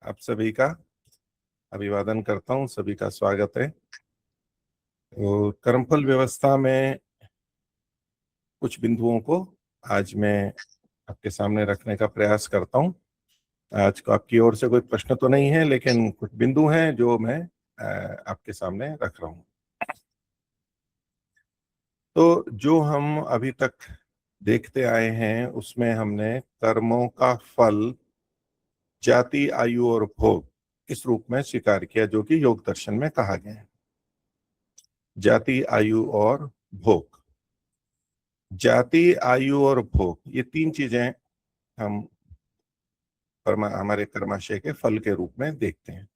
आप सभी का अभिवादन करता हूं। सभी का स्वागत है। तो कर्मफल व्यवस्था में कुछ बिंदुओं को आज मैं आपके सामने रखने का प्रयास करता हूं। आज को आपकी ओर से कोई प्रश्न तो नहीं है, लेकिन कुछ बिंदु हैं जो मैं आपके सामने रख रहा हूं। तो जो हम अभी तक देखते आए हैं उसमें हमने कर्मों का फल जाति, आयु और भोग इस रूप में स्वीकार किया, जो कि योग दर्शन में कहा गया है। जाति, आयु और भोग। जाति, आयु और भोग, ये तीन चीजें हम हमारे कर्माशय के फल के रूप में देखते हैं।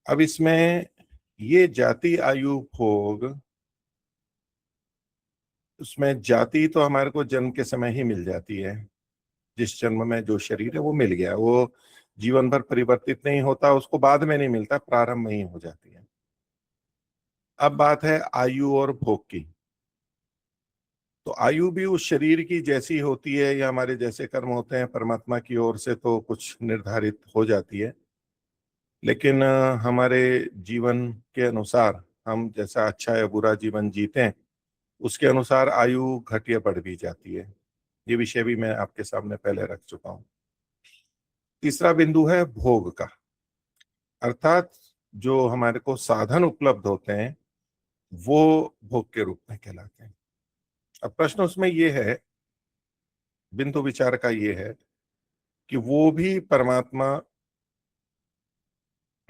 अब इसमें ये जाति, आयु, भोग, उसमें जाति तो हमारे को जन्म के समय ही मिल जाती है। जिस जन्म में जो शरीर है वो मिल गया, वो जीवन भर परिवर्तित नहीं होता, उसको बाद में नहीं मिलता, प्रारंभ में ही हो जाती है। अब बात है आयु और भोग की। तो आयु भी उस शरीर की जैसी होती है या हमारे जैसे कर्म होते हैं परमात्मा की ओर से, तो कुछ निर्धारित हो जाती है। लेकिन हमारे जीवन के अनुसार हम जैसा अच्छा या बुरा जीवन जीते हैं उसके अनुसार आयु घट या बढ़ भी जाती है। ये विषय भी मैं आपके सामने पहले रख चुका हूं। तीसरा बिंदु है भोग का, अर्थात जो हमारे को साधन उपलब्ध होते हैं वो भोग के रूप में कहलाते हैं। अब प्रश्न उसमें ये है, बिंदु विचार का ये है कि वो भी परमात्मा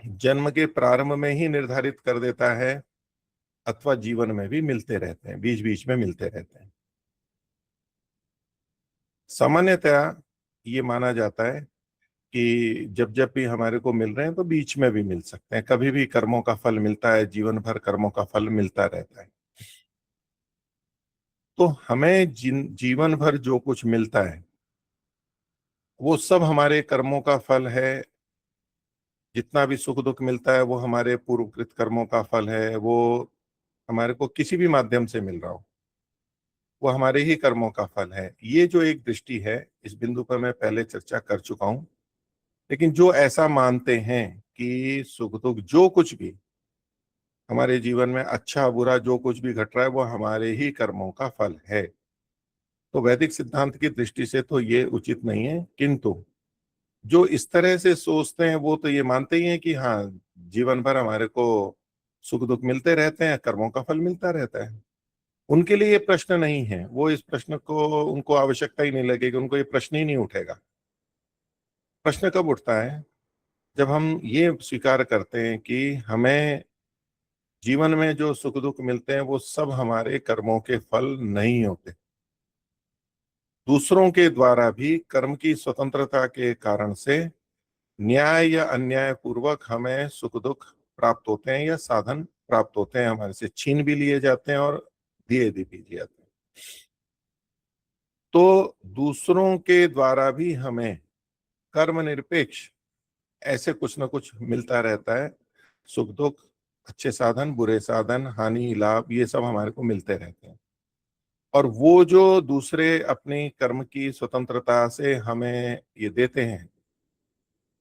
जन्म के प्रारंभ में ही निर्धारित कर देता है अथवा जीवन में भी मिलते रहते हैं, बीच बीच में मिलते रहते हैं। सामान्यतया ये माना जाता है कि जब जब भी हमारे को मिल रहे हैं तो बीच में भी मिल सकते हैं, कभी भी कर्मों का फल मिलता है, जीवन भर कर्मों का फल मिलता रहता है। तो हमें जीवन भर जो कुछ मिलता है वो सब हमारे कर्मों का फल है। जितना भी सुख दुख मिलता है वो हमारे पूर्वकृत कर्मों का फल है। वो हमारे को किसी भी माध्यम से मिल रहा हो वो हमारे ही कर्मों का फल है। ये जो एक दृष्टि है, इस बिंदु पर मैं पहले चर्चा कर चुका हूं। लेकिन जो ऐसा मानते हैं कि सुख दुख जो कुछ भी हमारे जीवन में अच्छा बुरा जो कुछ भी घट रहा है वो हमारे ही कर्मों का फल है, तो वैदिक सिद्धांत की दृष्टि से तो ये उचित नहीं है। किंतु जो इस तरह से सोचते हैं वो तो ये मानते ही हैं कि हाँ, जीवन भर हमारे को सुख दुख मिलते रहते हैं, कर्मों का फल मिलता रहता है। उनके लिए ये प्रश्न नहीं है, वो इस प्रश्न को, उनको आवश्यकता ही नहीं लगेगी, उनको ये प्रश्न ही नहीं उठेगा। प्रश्न कब उठता है? जब हम ये स्वीकार करते हैं कि हमें जीवन में जो सुख दुख मिलते हैं वो सब हमारे कर्मों के फल नहीं होते। दूसरों के द्वारा भी कर्म की स्वतंत्रता के कारण से न्याय या अन्याय पूर्वक हमें सुख दुख प्राप्त होते हैं या साधन प्राप्त होते हैं, हमारे से छीन भी लिए जाते हैं और दिए भी जाते हैं। तो दूसरों के द्वारा भी हमें कर्म निरपेक्ष ऐसे कुछ ना कुछ मिलता रहता है। सुख दुख, अच्छे साधन, बुरे साधन, हानि लाभ, ये सब हमारे को मिलते रहते हैं। और वो जो दूसरे अपनी कर्म की स्वतंत्रता से हमें ये देते हैं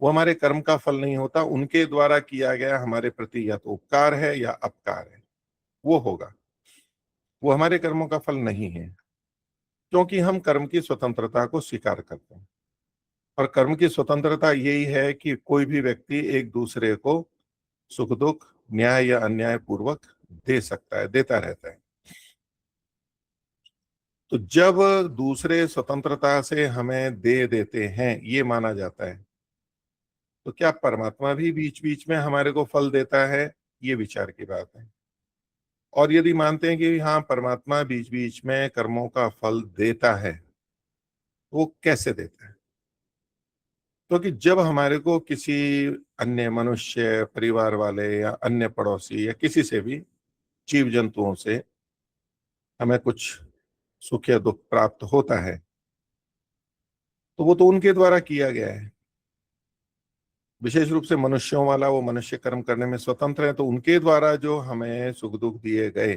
वो हमारे कर्म का फल नहीं होता, उनके द्वारा किया गया हमारे प्रति या तो उपकार है या अपकार है, वो होगा। वो हमारे कर्मों का फल नहीं है, क्योंकि हम कर्म की स्वतंत्रता को स्वीकार करते हैं। और कर्म की स्वतंत्रता यही है कि कोई भी व्यक्ति एक दूसरे को सुख दुख न्याय या अन्याय पूर्वक दे सकता है, देता रहता है। तो जब दूसरे स्वतंत्रता से हमें दे देते हैं ये माना जाता है, तो क्या परमात्मा भी बीच बीच में हमारे को फल देता है? ये विचार की बात है। और यदि मानते हैं कि हाँ, परमात्मा बीच बीच में कर्मों का फल देता है, वो कैसे देता है? क्योंकि जब हमारे को किसी अन्य मनुष्य, परिवार वाले या अन्य पड़ोसी या किसी से भी, जीव जंतुओं से हमें कुछ सुख या दुख प्राप्त होता है तो वो तो उनके द्वारा किया गया है। विशेष रूप से मनुष्यों वाला, वो मनुष्य कर्म करने में स्वतंत्र है, तो उनके द्वारा जो हमें सुख दुख दिए गए,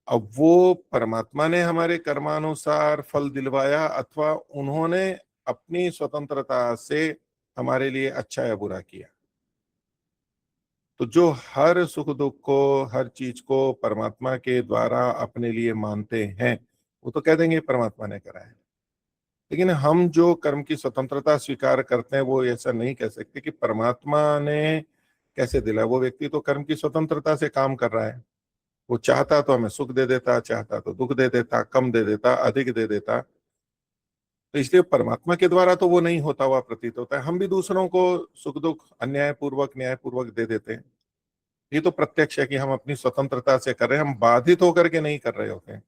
अब वो परमात्मा ने हमारे कर्मानुसार फल दिलवाया अथवा उन्होंने अपनी स्वतंत्रता से हमारे लिए अच्छा या बुरा किया। तो जो हर सुख दुख को, हर चीज को परमात्मा के द्वारा अपने लिए मानते हैं, वो तो कह देंगे परमात्मा ने करा है। लेकिन हम जो कर्म की स्वतंत्रता स्वीकार करते हैं, वो ऐसा नहीं कह सकते कि परमात्मा ने कैसे दिला। वो व्यक्ति तो कर्म की स्वतंत्रता से काम कर रहा है। वो चाहता तो हमें सुख दे देता, चाहता तो दुख दे देता, कम दे देता, अधिक दे देता। तो इसलिए परमात्मा के द्वारा तो वो नहीं होता हुआ प्रतीत होता है। हम भी दूसरों को सुख दुख अन्यायपूर्वक न्यायपूर्वक दे देते हैं। ये तो प्रत्यक्ष है कि हम अपनी स्वतंत्रता से कर रहे हैं, हम बाधित होकर के नहीं कर रहे होते हैं,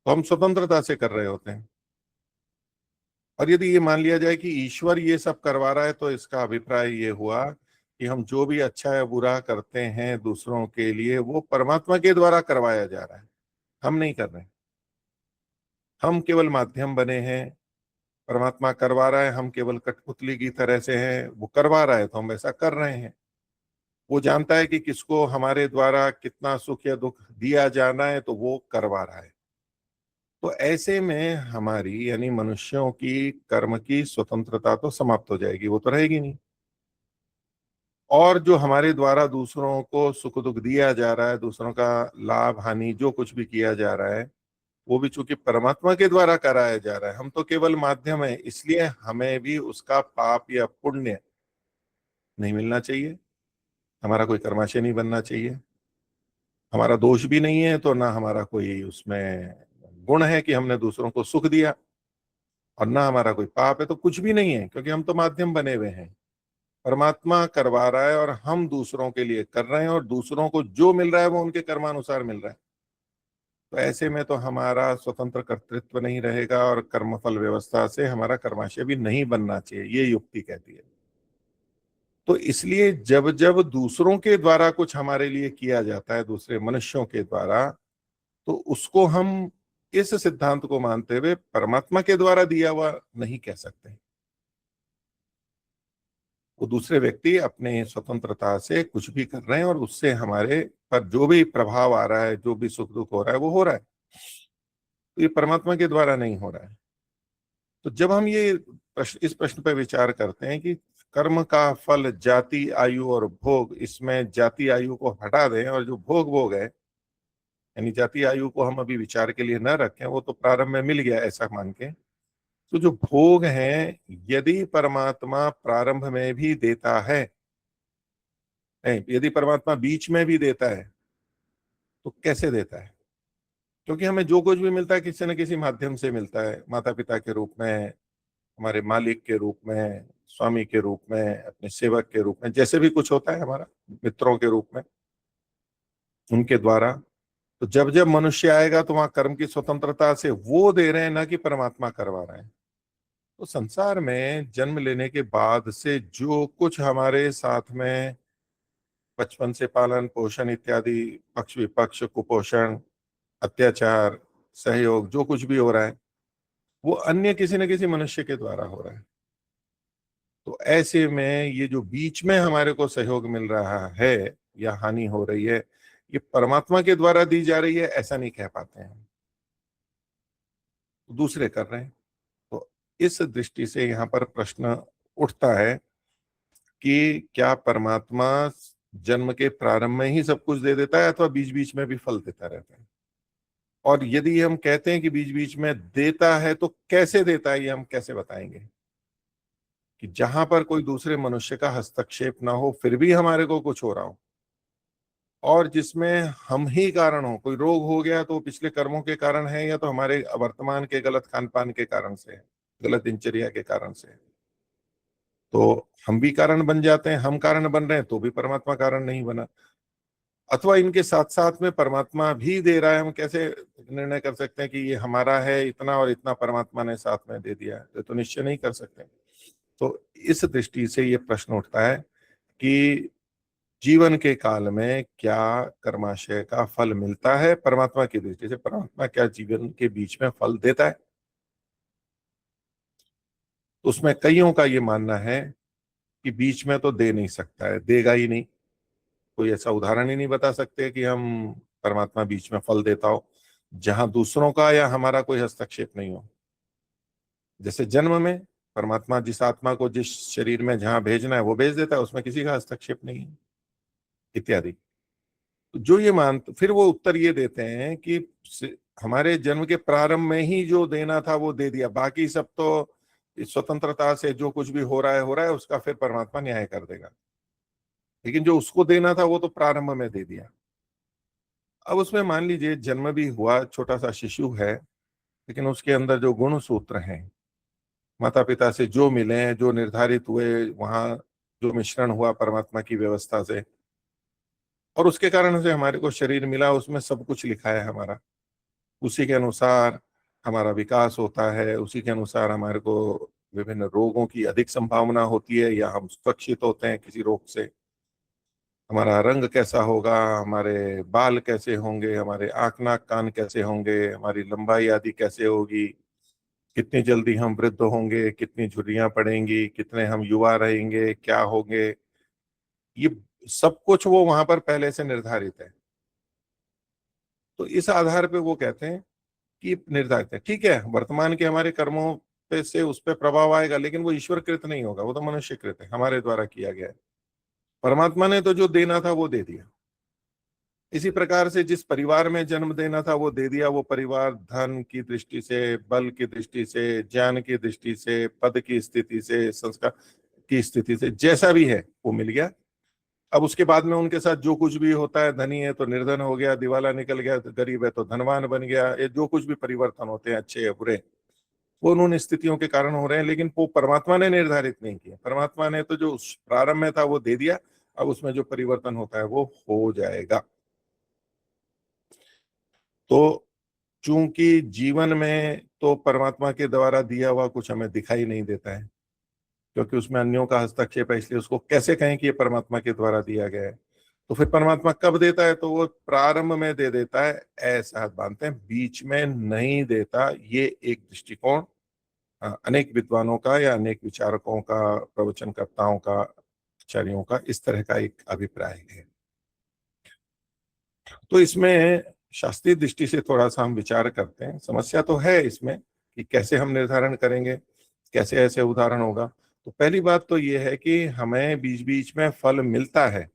तो हम स्वतंत्रता से कर रहे होते हैं। और यदि ये मान लिया जाए कि ईश्वर ये सब करवा रहा है, तो इसका अभिप्राय ये हुआ कि हम जो भी अच्छा या बुरा करते हैं दूसरों के लिए, वो परमात्मा के द्वारा करवाया जा रहा है, हम नहीं कर रहे हैं। हम केवल माध्यम बने हैं। परमात्मा करवा रहा है, हम केवल कठपुतली की तरह से हैं। वो करवा रहा है तो हम वैसा कर रहे हैं। वो जानता है कि किसको हमारे द्वारा कितना सुख या दुख दिया जाना है, तो वो करवा रहा है। तो ऐसे में हमारी यानी मनुष्यों की कर्म की स्वतंत्रता तो समाप्त हो जाएगी, वो तो रहेगी नहीं। और जो हमारे द्वारा दूसरों को सुख दुख दिया जा रहा है, दूसरों का लाभ हानि जो कुछ भी किया जा रहा है, वो भी चूंकि परमात्मा के द्वारा कराया जा रहा है, हम तो केवल माध्यम है। इसलिए हमें भी उसका पाप या पुण्य नहीं मिलना चाहिए, हमारा कोई कर्माशय नहीं बनना चाहिए। हमारा दोष भी नहीं है, तो ना हमारा कोई उसमें गुण है कि हमने दूसरों को सुख दिया, और ना हमारा कोई पाप है, तो कुछ भी नहीं है, क्योंकि हम तो माध्यम बने हुए हैं। परमात्मा करवा रहा है और हम दूसरों के लिए कर रहे हैं, और दूसरों को जो मिल रहा है वो उनके कर्मानुसार मिल रहा है। तो ऐसे में तो हमारा स्वतंत्र कर्तृत्व नहीं रहेगा, और कर्मफल व्यवस्था से हमारा कर्माशय भी नहीं बनना चाहिए, ये युक्ति कहती है। तो इसलिए जब जब दूसरों के द्वारा कुछ हमारे लिए किया जाता है, दूसरे मनुष्यों के द्वारा, तो उसको हम इस सिद्धांत को मानते हुए परमात्मा के द्वारा दिया हुआ नहीं कह सकते। वो दूसरे व्यक्ति अपने स्वतंत्रता से कुछ भी कर रहे हैं, और उससे हमारे पर जो भी प्रभाव आ रहा है, जो भी सुख दुख हो रहा है, वो हो रहा है। तो ये परमात्मा के द्वारा नहीं हो रहा है। तो जब हम ये इस प्रश्न पर विचार करते हैं कि कर्म का फल जाति आयु और भोग, इसमें जाति आयु को हटा दें और जो भोग भोग है, यानी जाति आयु को हम अभी विचार के लिए न रखें, वो तो प्रारंभ में मिल गया ऐसा मान के। तो जो भोग हैं, यदि परमात्मा प्रारंभ में भी देता है, नहीं, यदि परमात्मा बीच में भी देता है, तो कैसे देता है? क्योंकि हमें जो कुछ भी मिलता है किसी न किसी माध्यम से मिलता है, माता पिता के रूप में, हमारे मालिक के रूप में, स्वामी के रूप में, अपने सेवक के रूप में, जैसे भी कुछ होता है हमारा, मित्रों के रूप में, उनके द्वारा। तो जब जब मनुष्य आएगा तो वहां कर्म की स्वतंत्रता से वो दे रहे हैं, ना कि परमात्मा करवा रहे हैं। तो संसार में जन्म लेने के बाद से जो कुछ हमारे साथ में बचपन से पालन पोषण इत्यादि, पक्ष विपक्ष, कुपोषण, अत्याचार, सहयोग, जो कुछ भी हो रहा है, वो अन्य किसी न किसी मनुष्य के द्वारा हो रहा है। तो ऐसे में ये जो बीच में हमारे को सहयोग मिल रहा है या हानि हो रही है, ये परमात्मा के द्वारा दी जा रही है, ऐसा नहीं कह पाते हैं, दूसरे कर रहे हैं। तो इस दृष्टि से यहाँ पर प्रश्न उठता है कि क्या परमात्मा जन्म के प्रारंभ में ही सब कुछ दे देता है, अथवा बीच बीच में भी फल देता रहता है? और यदि हम कहते हैं कि बीच बीच में देता है, तो कैसे देता है, ये हम कैसे बताएंगे? कि जहां पर कोई दूसरे मनुष्य का हस्तक्षेप ना हो, फिर भी हमारे को कुछ हो रहा हो, और जिसमें हम ही कारण हो, कोई रोग हो गया तो पिछले कर्मों के कारण है, या तो हमारे वर्तमान के गलत खान पान के कारण से है, गलत दिनचर्या के कारण से है। तो हम भी कारण बन जाते हैं, हम कारण बन रहे हैं तो भी परमात्मा कारण नहीं बना। अथवा इनके साथ साथ में परमात्मा भी दे रहा है, हम कैसे निर्णय कर सकते हैं कि ये हमारा है इतना और इतना परमात्मा ने साथ में दे दिया है? तो निश्चय नहीं कर सकते। तो इस दृष्टि से ये प्रश्न उठता है कि जीवन के काल में क्या कर्माशय का फल मिलता है? परमात्मा की दृष्टि से परमात्मा क्या जीवन के बीच में फल देता है? तो उसमें कईयों का ये मानना है कि बीच में तो दे नहीं सकता है, देगा ही नहीं। कोई ऐसा उदाहरण ही नहीं बता सकते कि हम परमात्मा बीच में फल देता हो जहां दूसरों का या हमारा कोई हस्तक्षेप नहीं हो। जैसे जन्म में परमात्मा जिस आत्मा को जिस शरीर में जहां भेजना है वो भेज देता है, उसमें किसी का हस्तक्षेप नहीं है, इत्यादि। तो जो ये फिर वो उत्तर ये देते हैं कि हमारे जन्म के प्रारंभ में ही जो देना था वो दे दिया, बाकी सब तो इस स्वतंत्रता से जो कुछ भी हो रहा है उसका फिर परमात्मा न्याय कर देगा, लेकिन जो उसको देना था वो तो प्रारंभ में दे दिया। अब उसमें मान लीजिए जन्म भी हुआ, छोटा सा शिशु है, लेकिन उसके अंदर जो गुण सूत्र हैं, माता पिता से जो मिले, जो निर्धारित हुए, वहां जो मिश्रण हुआ परमात्मा की व्यवस्था से, और उसके कारण से हमारे को शरीर मिला, उसमें सब कुछ लिखा है हमारा। उसी के अनुसार हमारा विकास होता है, उसी के अनुसार हमारे को विभिन्न रोगों की अधिक संभावना होती है या हम सुरक्षित होते हैं किसी रोग से। हमारा रंग कैसा होगा, हमारे बाल कैसे होंगे, हमारे आंख नाक कान कैसे होंगे, हमारी लंबाई आदि कैसे होगी, कितनी जल्दी हम वृद्ध होंगे, कितनी झुर्रियां पड़ेंगी, कितने हम युवा रहेंगे, क्या होंगे, ये सब कुछ वो वहां पर पहले से निर्धारित है। तो इस आधार पे वो कहते हैं कि निर्धारित है। ठीक है, वर्तमान के हमारे कर्मों पे से उस पर प्रभाव आएगा, लेकिन वो ईश्वर कृत नहीं होगा, वो तो मनुष्य कृत है, हमारे द्वारा किया गया है। परमात्मा ने तो जो देना था वो दे दिया। इसी प्रकार से जिस परिवार में जन्म देना था वो दे दिया। वो परिवार धन की दृष्टि से, बल की दृष्टि से, ज्ञान की दृष्टि से, पद की स्थिति से, संस्कार की स्थिति से, जैसा भी है वो मिल गया। अब उसके बाद में उनके साथ जो कुछ भी होता है, धनी है तो निर्धन हो गया, दिवाला निकल गया, गरीब है तो धनवान बन गया, ये जो कुछ भी परिवर्तन होते हैं अच्छे या बुरे, वो उन स्थितियों के कारण हो रहे हैं, लेकिन वो परमात्मा ने निर्धारित नहीं किया। परमात्मा ने तो जो प्रारंभ में था वो दे दिया, अब उसमें जो परिवर्तन होता है वो हो जाएगा। तो चूंकि जीवन में तो परमात्मा के द्वारा दिया हुआ कुछ हमें दिखाई नहीं देता है, क्योंकि उसमें अन्यों का हस्तक्षेप है, इसलिए उसको कैसे कहें कि ये परमात्मा के द्वारा दिया गया है। तो फिर परमात्मा कब देता है, तो वो प्रारंभ में दे देता है, ऐसा मानते हैं, बीच में नहीं देता। ये एक दृष्टिकोण अनेक विद्वानों का या अनेक विचारकों का, प्रवचनकर्ताओं का, आचार्यों का इस तरह का एक अभिप्राय है। तो इसमें शास्त्रीय दृष्टि से थोड़ा सा हम विचार करते हैं। समस्या तो है इसमें कि कैसे हम निर्धारण करेंगे, कैसे ऐसे उदाहरण होगा। तो पहली बात तो ये है कि हमें बीच बीच में फल मिलता है।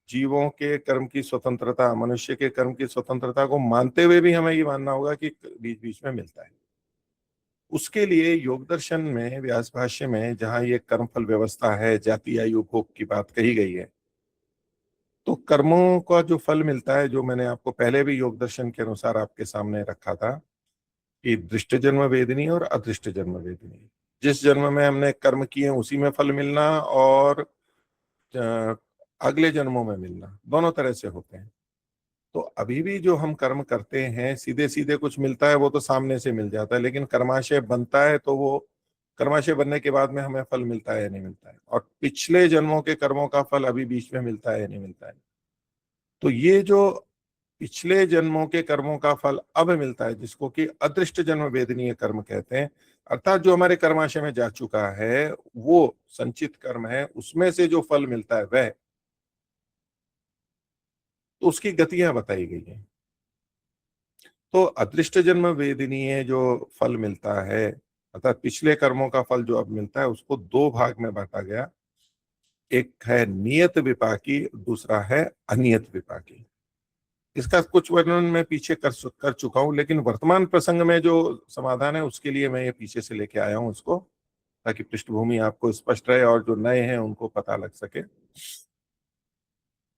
जीवों के कर्म की स्वतंत्रता, मनुष्य के कर्म की स्वतंत्रता को मानते हुए भी हमें ये मानना होगा कि बीच बीच में मिलता है। उसके लिए योग दर्शन में, व्यास भाष्य में, जहां ये कर्मफल व्यवस्था है, जाति आयु भोग की बात कही गई है, तो कर्मों का जो फल मिलता है, जो मैंने आपको पहले भी योग दर्शन के अनुसार आपके सामने रखा था कि दृष्ट जन्म वेदनी और अदृष्ट जन्म वेदनी। जिस जन्म में हमने कर्म किए उसी में फल मिलना, और अ, अगले जन्मों में मिलना, दोनों तरह से होते हैं। तो अभी भी जो हम कर्म करते हैं, सीधे सीधे कुछ मिलता है वो तो सामने से मिल जाता है, लेकिन कर्माशय बनता है तो वो कर्माशय बनने के बाद में हमें फल मिलता है या नहीं मिलता है, और पिछले जन्मों के कर्मों का फल अभी बीच में मिलता है या नहीं मिलता है। तो ये जो पिछले जन्मों के कर्मों का फल अब मिलता है, जिसको कि अदृष्ट जन्म वेदनीय कर्म कहते हैं, अर्थात जो हमारे कर्माशय में जा चुका है, वो संचित कर्म है, उसमें से जो फल मिलता है वह, तो उसकी गतियां बताई गई हैं। तो अदृष्ट जन्म वेदनीय जो फल मिलता है, अर्थात पिछले कर्मों का फल जो अब मिलता है, उसको दो भाग में बांटा गया। एक है नियत विपाकी, दूसरा है अनियत विपाकी। इसका कुछ वर्णन मैं पीछे कर चुका हूं, लेकिन वर्तमान प्रसंग में जो समाधान है उसके लिए मैं ये पीछे से लेके आया हूं इसको, ताकि पृष्ठभूमि आपको स्पष्ट रहे और जो नए हैं उनको पता लग सके।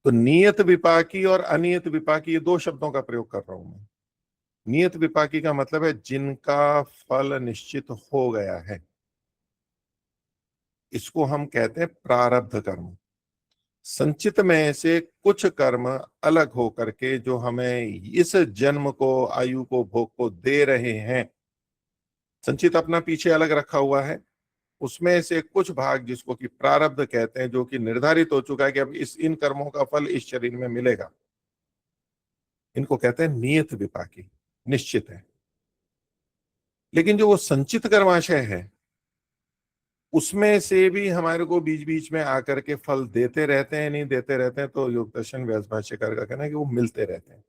तो नियत विपाकी और अनियत विपाकी, ये दो शब्दों का प्रयोग कर रहा हूं मैं। नियत विपाकी का मतलब है जिनका फल निश्चित हो गया है, इसको हम कहते हैं प्रारब्ध कर्म। संचित में से कुछ कर्म अलग हो करके जो हमें इस जन्म को, आयु को, भोग को दे रहे हैं, संचित अपना पीछे अलग रखा हुआ है, उसमें से कुछ भाग जिसको कि प्रारब्ध कहते हैं, जो कि निर्धारित हो चुका है कि अब इन कर्मों का फल इस शरीर में मिलेगा, इनको कहते हैं नियत विपाकी, निश्चित है। लेकिन जो वो संचित कर्माशय है, उसमें से भी हमारे को बीच बीच में आकर के फल देते रहते हैं, नहीं देते रहते हैं, तो योग दर्शन व्यास भाष्यकार का कहना है कि वो मिलते रहते हैं।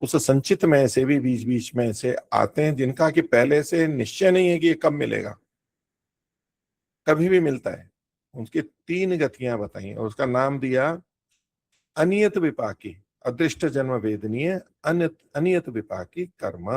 उस संचित में से भी बीच बीच में से आते हैं, जिनका कि पहले से निश्चय नहीं है कि ये कब मिलेगा, कभी भी मिलता है। उसकी 3 गतियां बताई और उसका नाम दिया अनियत विपाकी, अदृष्ट जन्म वेदनीय अनियत विपाकी कर्म।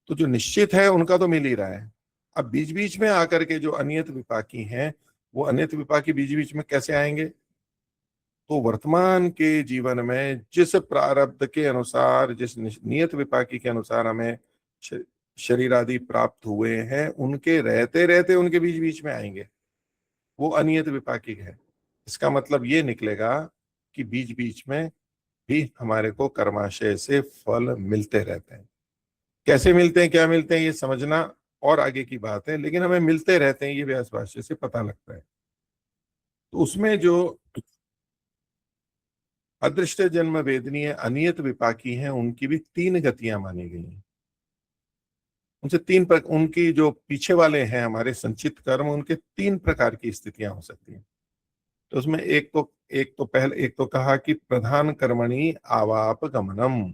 तो जो निश्चित है उनका तो मिल ही रहा है। अब बीच बीच में आकर के जो अनियत विपाकी हैं, वो अनियत विपाकी बीच बीच में कैसे आएंगे? तो वर्तमान के जीवन में जिस प्रारब्ध के अनुसार, जिस नियत विपाकी के अनुसार हमें शरीर आदि प्राप्त हुए हैं, उनके रहते रहते उनके बीच बीच में आएंगे, वो अनियत विपाकी है। इसका मतलब ये निकलेगा कि बीच बीच में भी हमारे को कर्माशय से फल मिलते रहते हैं। कैसे मिलते हैं, क्या मिलते हैं, ये समझना और आगे की बात है, लेकिन हमें मिलते रहते हैं ये व्यास भाष्य से पता लगता है। तो उसमें जो अदृष्ट जन्म वेदनीय अनियत विपाकी हैं, उनकी भी 3 गतियां मानी गई हैं। उनसे उनकी जो पीछे वाले हैं हमारे संचित कर्म, उनके 3 प्रकार की स्थितियां हो सकती हैं। तो उसमें एक तो कहा कि प्रधान कर्मणि आवाप गमनम।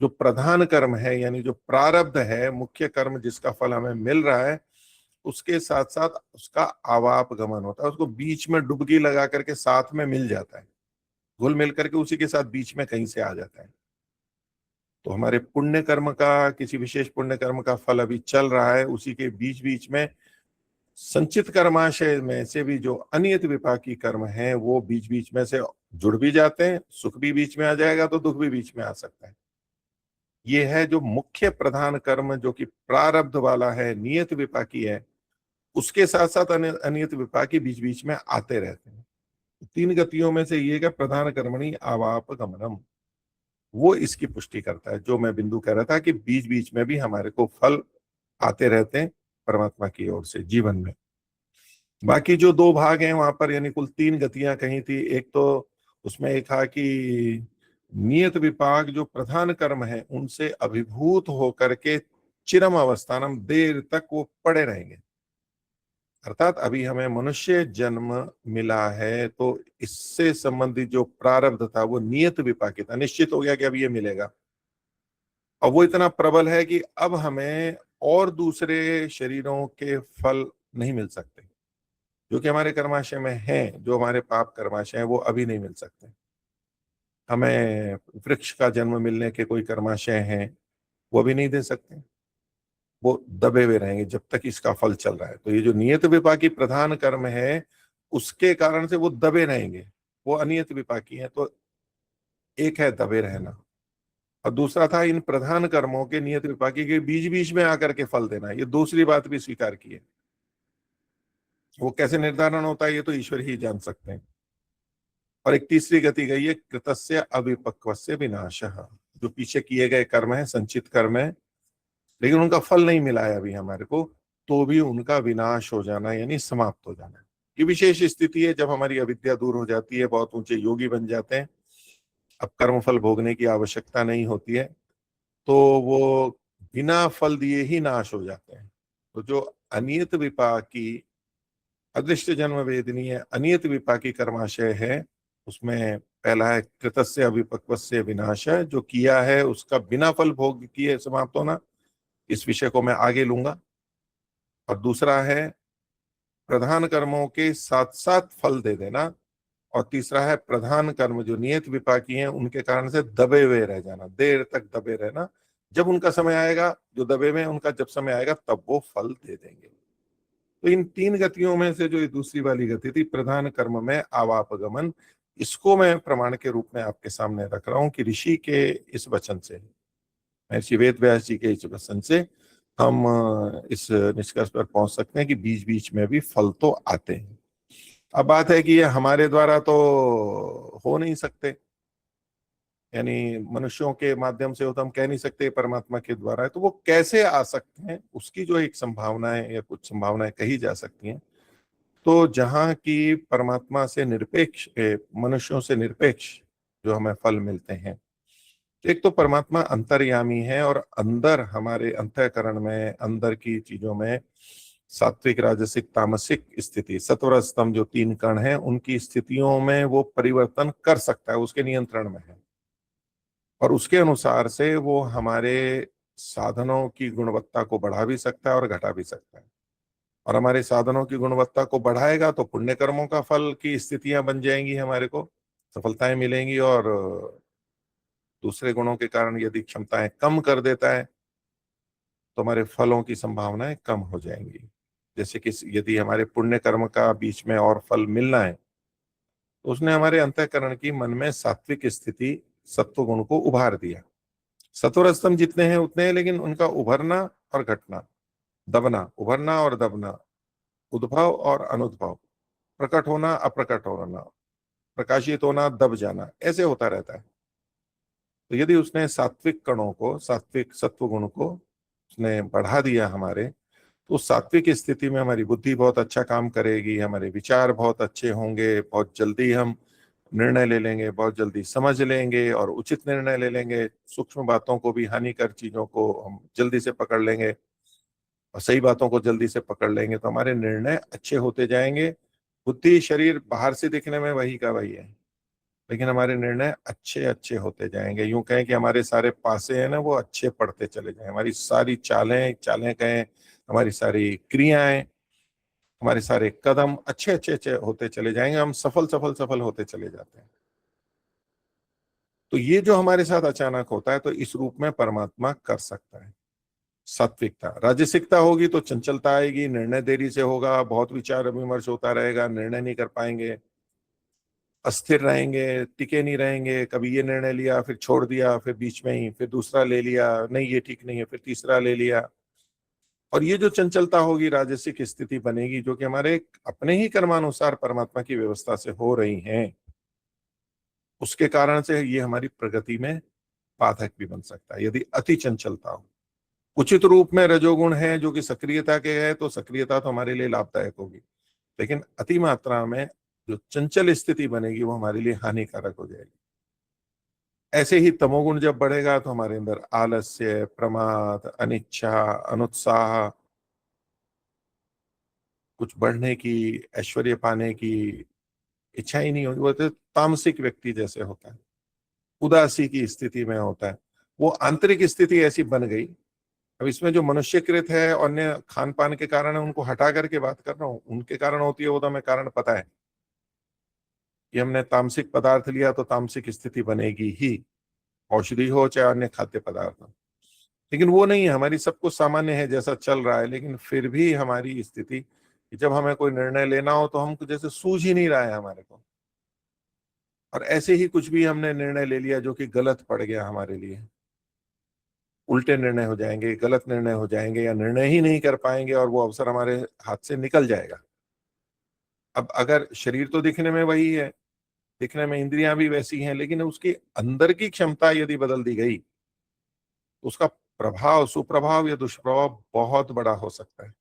जो प्रधान कर्म है यानी जो प्रारब्ध है, मुख्य कर्म जिसका फल हमें मिल रहा है, उसके साथ साथ उसका आवाप गमन होता है। उसको बीच में डुबकी लगा करके साथ में मिल जाता है, घुल मिल करके उसी के साथ बीच में कहीं से आ जाता है। तो हमारे पुण्य कर्म का, किसी विशेष पुण्य कर्म का फल अभी चल रहा है, उसी के बीच बीच में संचित कर्माशय में से भी जो अनियत विपाकी कर्म है, वो बीच बीच में से जुड़ भी जाते हैं। सुख भी बीच में आ जाएगा तो दुख भी बीच में आ सकता है। ये है जो मुख्य प्रधान कर्म, जो कि प्रारब्ध वाला है, नियत विपाकी है, उसके साथ साथ अनियत विपाकी बीच बीच में आते रहते हैं। 3 गतियों में से ये का प्रधान कर्मणि आवाप गमनम, वो इसकी पुष्टि करता है। जो मैं बिंदु कह रहा था कि बीच बीच में भी हमारे को फल आते रहते हैं परमात्मा की ओर से जीवन में। बाकी जो 2 भाग हैं वहां पर, यानी कुल 3 गतियां कही थी। एक तो उसमें एक था कि नियत विपाक जो प्रधान कर्म है, उनसे अभिभूत होकर के चिरम अवस्थानम, देर तक वो पड़े रहेंगे। अर्थात अभी हमें मनुष्य जन्म मिला है, तो इससे संबंधित जो प्रारब्ध था वो नियत विपाकी था, निश्चित हो गया कि अब ये मिलेगा। और वो इतना प्रबल है कि अब हमें और दूसरे शरीरों के फल नहीं मिल सकते। जो कि हमारे कर्माशय में हैं, जो हमारे पाप कर्माशय हैं, वो अभी नहीं मिल सकते। हमें वृक्ष का जन्म मिलने के कोई कर्माशय हैं, वो भी नहीं दे सकते। वो दबे हुए रहेंगे जब तक इसका फल चल रहा है। तो ये जो नियत विपाकी प्रधान कर्म है, उसके कारण से वो दबे रहेंगे, वो अनियत विपाकी है। तो एक है दबे रहना, और दूसरा था इन प्रधान कर्मों के, नियत विपाकी के बीच बीच में आकर के फल देना। ये दूसरी बात भी स्वीकार की है। वो कैसे निर्धारण होता है, ये तो ईश्वर ही जान सकते हैं। और एक तीसरी गति गई है कृतस्य अविपक्वस्य विनाशः। जो पीछे किए गए कर्म है, संचित कर्म है, लेकिन उनका फल नहीं मिला है अभी हमारे को, तो भी उनका विनाश हो जाना यानी समाप्त हो जाना। ये विशेष स्थिति है जब हमारी अविद्या दूर हो जाती है, बहुत ऊंचे योगी बन जाते हैं, अब कर्म फल भोगने की आवश्यकता नहीं होती है, तो वो बिना फल दिए ही नाश हो जाते हैं। तो जो अनियत विपाकी अदृष्ट जन्म वेदनीय अनियत विपाकी कर्माशय है, उसमें पहला है कृतस्य अविपक्वस्य विनाश, जो किया है उसका बिना फल भोग किए समाप्त होना। इस विषय को मैं आगे लूंगा। और दूसरा है प्रधान कर्मों के साथ साथ फल दे देना। और तीसरा है प्रधान कर्म जो नियत विपाकी हैं, उनके कारण से दबे हुए रह जाना, देर तक दबे रहना। जब उनका समय आएगा, जो दबे हुए हैं उनका जब समय आएगा, तब वो फल दे देंगे। तो इन 3 गतियों में से जो ये दूसरी वाली गति थी, प्रधान कर्म में आवापगमन, इसको मैं प्रमाण के रूप में आपके सामने रख रहा हूं कि ऋषि के इस वचन से, महर्षि वेद व्यास जी के इस वचन से हम इस निष्कर्ष पर पहुंच सकते हैं कि बीच बीच में भी फल तो आते हैं। अब बात है कि ये हमारे द्वारा तो हो नहीं सकते, यानी मनुष्यों के माध्यम से हो तो हम कह नहीं सकते परमात्मा के द्वारा है। तो वो कैसे आ सकते हैं, उसकी जो एक संभावना है या कुछ संभावनाएं कही जा सकती हैं। तो जहाँ की परमात्मा से निरपेक्ष, मनुष्यों से निरपेक्ष जो हमें फल मिलते हैं, एक तो परमात्मा अंतर्यामी है, और अंदर हमारे अंतःकरण में, अंदर की चीजों में सात्विक राजसिक तामसिक स्थिति, सत्वर स्तंभ जो 3 कण हैं, उनकी स्थितियों में वो परिवर्तन कर सकता है, उसके नियंत्रण में है। और उसके अनुसार से वो हमारे साधनों की गुणवत्ता को बढ़ा भी सकता है और घटा भी सकता है। और हमारे साधनों की गुणवत्ता को बढ़ाएगा तो पुण्य कर्मों का फल की स्थितियां बन जाएंगी, हमारे को सफलताएं मिलेंगी। और दूसरे गुणों के कारण यदि क्षमताएं कम कर देता है तो हमारे फलों की संभावनाएं कम हो जाएंगी। जैसे कि यदि हमारे पुण्य कर्म का बीच में और फल मिलना है तो उसने हमारे अंतःकरण की मन में सात्विक स्थिति, सत्व गुण को उभार दिया। सत्वर स्तंभ जितने हैं उतने हैं, लेकिन उनका उभरना और घटना, दबना, उभरना और दबना, उद्भव और अनुद्भव, प्रकट होना अप्रकट होना, प्रकाशित होना दब जाना, ऐसे होता रहता है। तो यदि उसने सात्विक कणों को, सात्विक सत्व गुण को उसने बढ़ा दिया हमारे, तो उस सात्विक स्थिति में हमारी बुद्धि बहुत अच्छा काम करेगी, हमारे विचार बहुत अच्छे होंगे, बहुत जल्दी हम निर्णय ले लेंगे, बहुत जल्दी समझ लेंगे और उचित निर्णय ले लेंगे। सूक्ष्म बातों को भी, हानिकर चीजों को हम जल्दी से पकड़ लेंगे और सही बातों को जल्दी से पकड़ लेंगे, तो हमारे निर्णय अच्छे होते जाएंगे। बुद्धि शरीर बाहर से दिखने में वही का वही है, लेकिन हमारे निर्णय अच्छे अच्छे होते जाएंगे। यूं कहें कि हमारे सारे पासे हैं ना, वो अच्छे पड़ते चले जाएं। हमारी सारी चालें चालें कहें, हमारी सारी क्रियाएं, हमारे सारे कदम अच्छे अच्छे अच्छे होते चले जाएंगे। हम सफल सफल सफल होते चले जाते हैं। तो ये जो हमारे साथ अचानक होता है, तो इस रूप में परमात्मा कर सकता है। सात्विकता, राजसिकता होगी तो चंचलता आएगी, निर्णय देरी से होगा, बहुत विचार विमर्श होता रहेगा, निर्णय नहीं कर पाएंगे, अस्थिर रहेंगे, टिके नहीं रहेंगे। कभी ये निर्णय लिया, फिर छोड़ दिया, फिर बीच में ही फिर दूसरा ले लिया, नहीं ये ठीक नहीं है, फिर तीसरा ले लिया। और ये जो चंचलता होगी, राजसिक स्थिति बनेगी, जो कि हमारे अपने ही कर्मानुसार परमात्मा की व्यवस्था से हो रही हैं, उसके कारण से ये हमारी प्रगति में बाधक भी बन सकता है यदि अति चंचलता हो। उचित रूप में रजोगुण है जो कि सक्रियता के है, तो सक्रियता तो हमारे लिए लाभदायक होगी, लेकिन अति मात्रा में जो चंचल स्थिति बनेगी वो हमारे लिए हानिकारक हो जाएगी। ऐसे ही तमोगुण जब बढ़ेगा तो हमारे अंदर आलस्य, प्रमाद, अनिच्छा, अनुत्साह, कुछ बढ़ने की, ऐश्वर्य पाने की इच्छा ही नहीं होगी। वो तो तामसिक व्यक्ति जैसे होता है, उदासी की स्थिति में होता है। वो आंतरिक स्थिति ऐसी बन गई। अब इसमें जो मनुष्यकृत है, अन्य खान पान के कारण है, उनको हटा करके बात कर रहा हूँ। उनके कारण होती है वो तो हमें कारण पता है कि हमने तामसिक पदार्थ लिया तो तामसिक स्थिति बनेगी ही, औषधि हो चाहे अन्य खाद्य पदार्थ हो। लेकिन वो नहीं है, हमारी सब कुछ सामान्य है जैसा चल रहा है, लेकिन फिर भी हमारी स्थिति कि जब हमें कोई निर्णय लेना हो तो हमको जैसे सूझ ही नहीं रहा है हमारे को, और ऐसे ही कुछ भी हमने निर्णय ले लिया जो कि गलत पड़ गया हमारे लिए। उल्टे निर्णय हो जाएंगे, गलत निर्णय हो जाएंगे, या निर्णय ही नहीं कर पाएंगे और वो अवसर हमारे हाथ से निकल जाएगा। अब अगर शरीर तो दिखने में वही है, दिखने में इंद्रियां भी वैसी हैं, लेकिन उसके अंदर की क्षमता यदि बदल दी गई तो उसका प्रभाव, सुप्रभाव या दुष्प्रभाव बहुत बड़ा हो सकता है।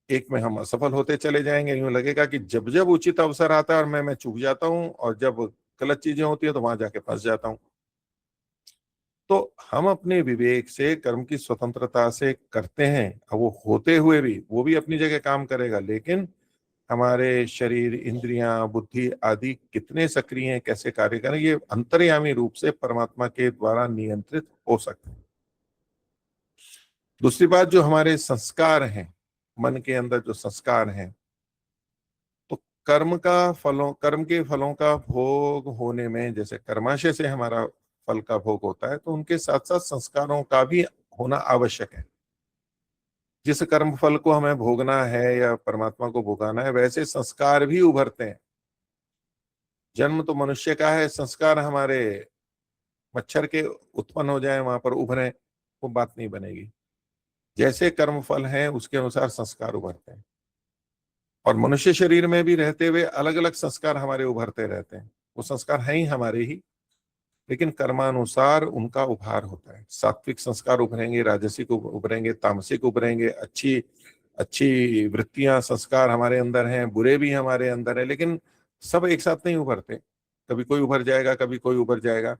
एक में हम असफल होते चले जाएंगे, यूं लगेगा कि जब जब उचित अवसर आता है और मैं चूक जाता हूं, और जब गलत चीजें होती है तो वहां जाके फंस जाता हूं। तो हम अपने विवेक से, कर्म की स्वतंत्रता से करते हैं, और वो होते हुए भी वो भी अपनी जगह काम करेगा, लेकिन हमारे शरीर, इंद्रियां, बुद्धि आदि कितने सक्रिय हैं, कैसे कार्य करें, ये अंतर्यामी रूप से परमात्मा के द्वारा नियंत्रित हो सकते हैं। दूसरी बात, जो हमारे संस्कार हैं, मन के अंदर जो संस्कार हैं, तो कर्म के फलों का भोग होने में, जैसे कर्माशय से हमारा फल का भोग होता है, तो उनके साथ साथ संस्कारों का भी होना आवश्यक है। जिस कर्म फल को हमें भोगना है या परमात्मा को भोगाना है, वैसे संस्कार भी उभरते हैं। जन्म तो मनुष्य का है, संस्कार हमारे मच्छर के उत्पन्न हो जाए वहां पर उभरे, वो बात नहीं बनेगी। जैसे कर्म फल है उसके अनुसार संस्कार उभरते हैं, और मनुष्य शरीर में भी रहते हुए अलग अलग संस्कार हमारे उभरते रहते हैं। वो संस्कार हैं ही हमारे ही, लेकिन कर्मानुसार उनका उभार होता है। सात्विक संस्कार उभरेंगे, राजसिक उभरेंगे, तामसिक उभरेंगे, अच्छी अच्छी वृत्तियां, संस्कार हमारे अंदर हैं, बुरे भी हमारे अंदर है, लेकिन सब एक साथ नहीं उभरते। कभी कोई उभर जाएगा, कभी कोई उभर जाएगा।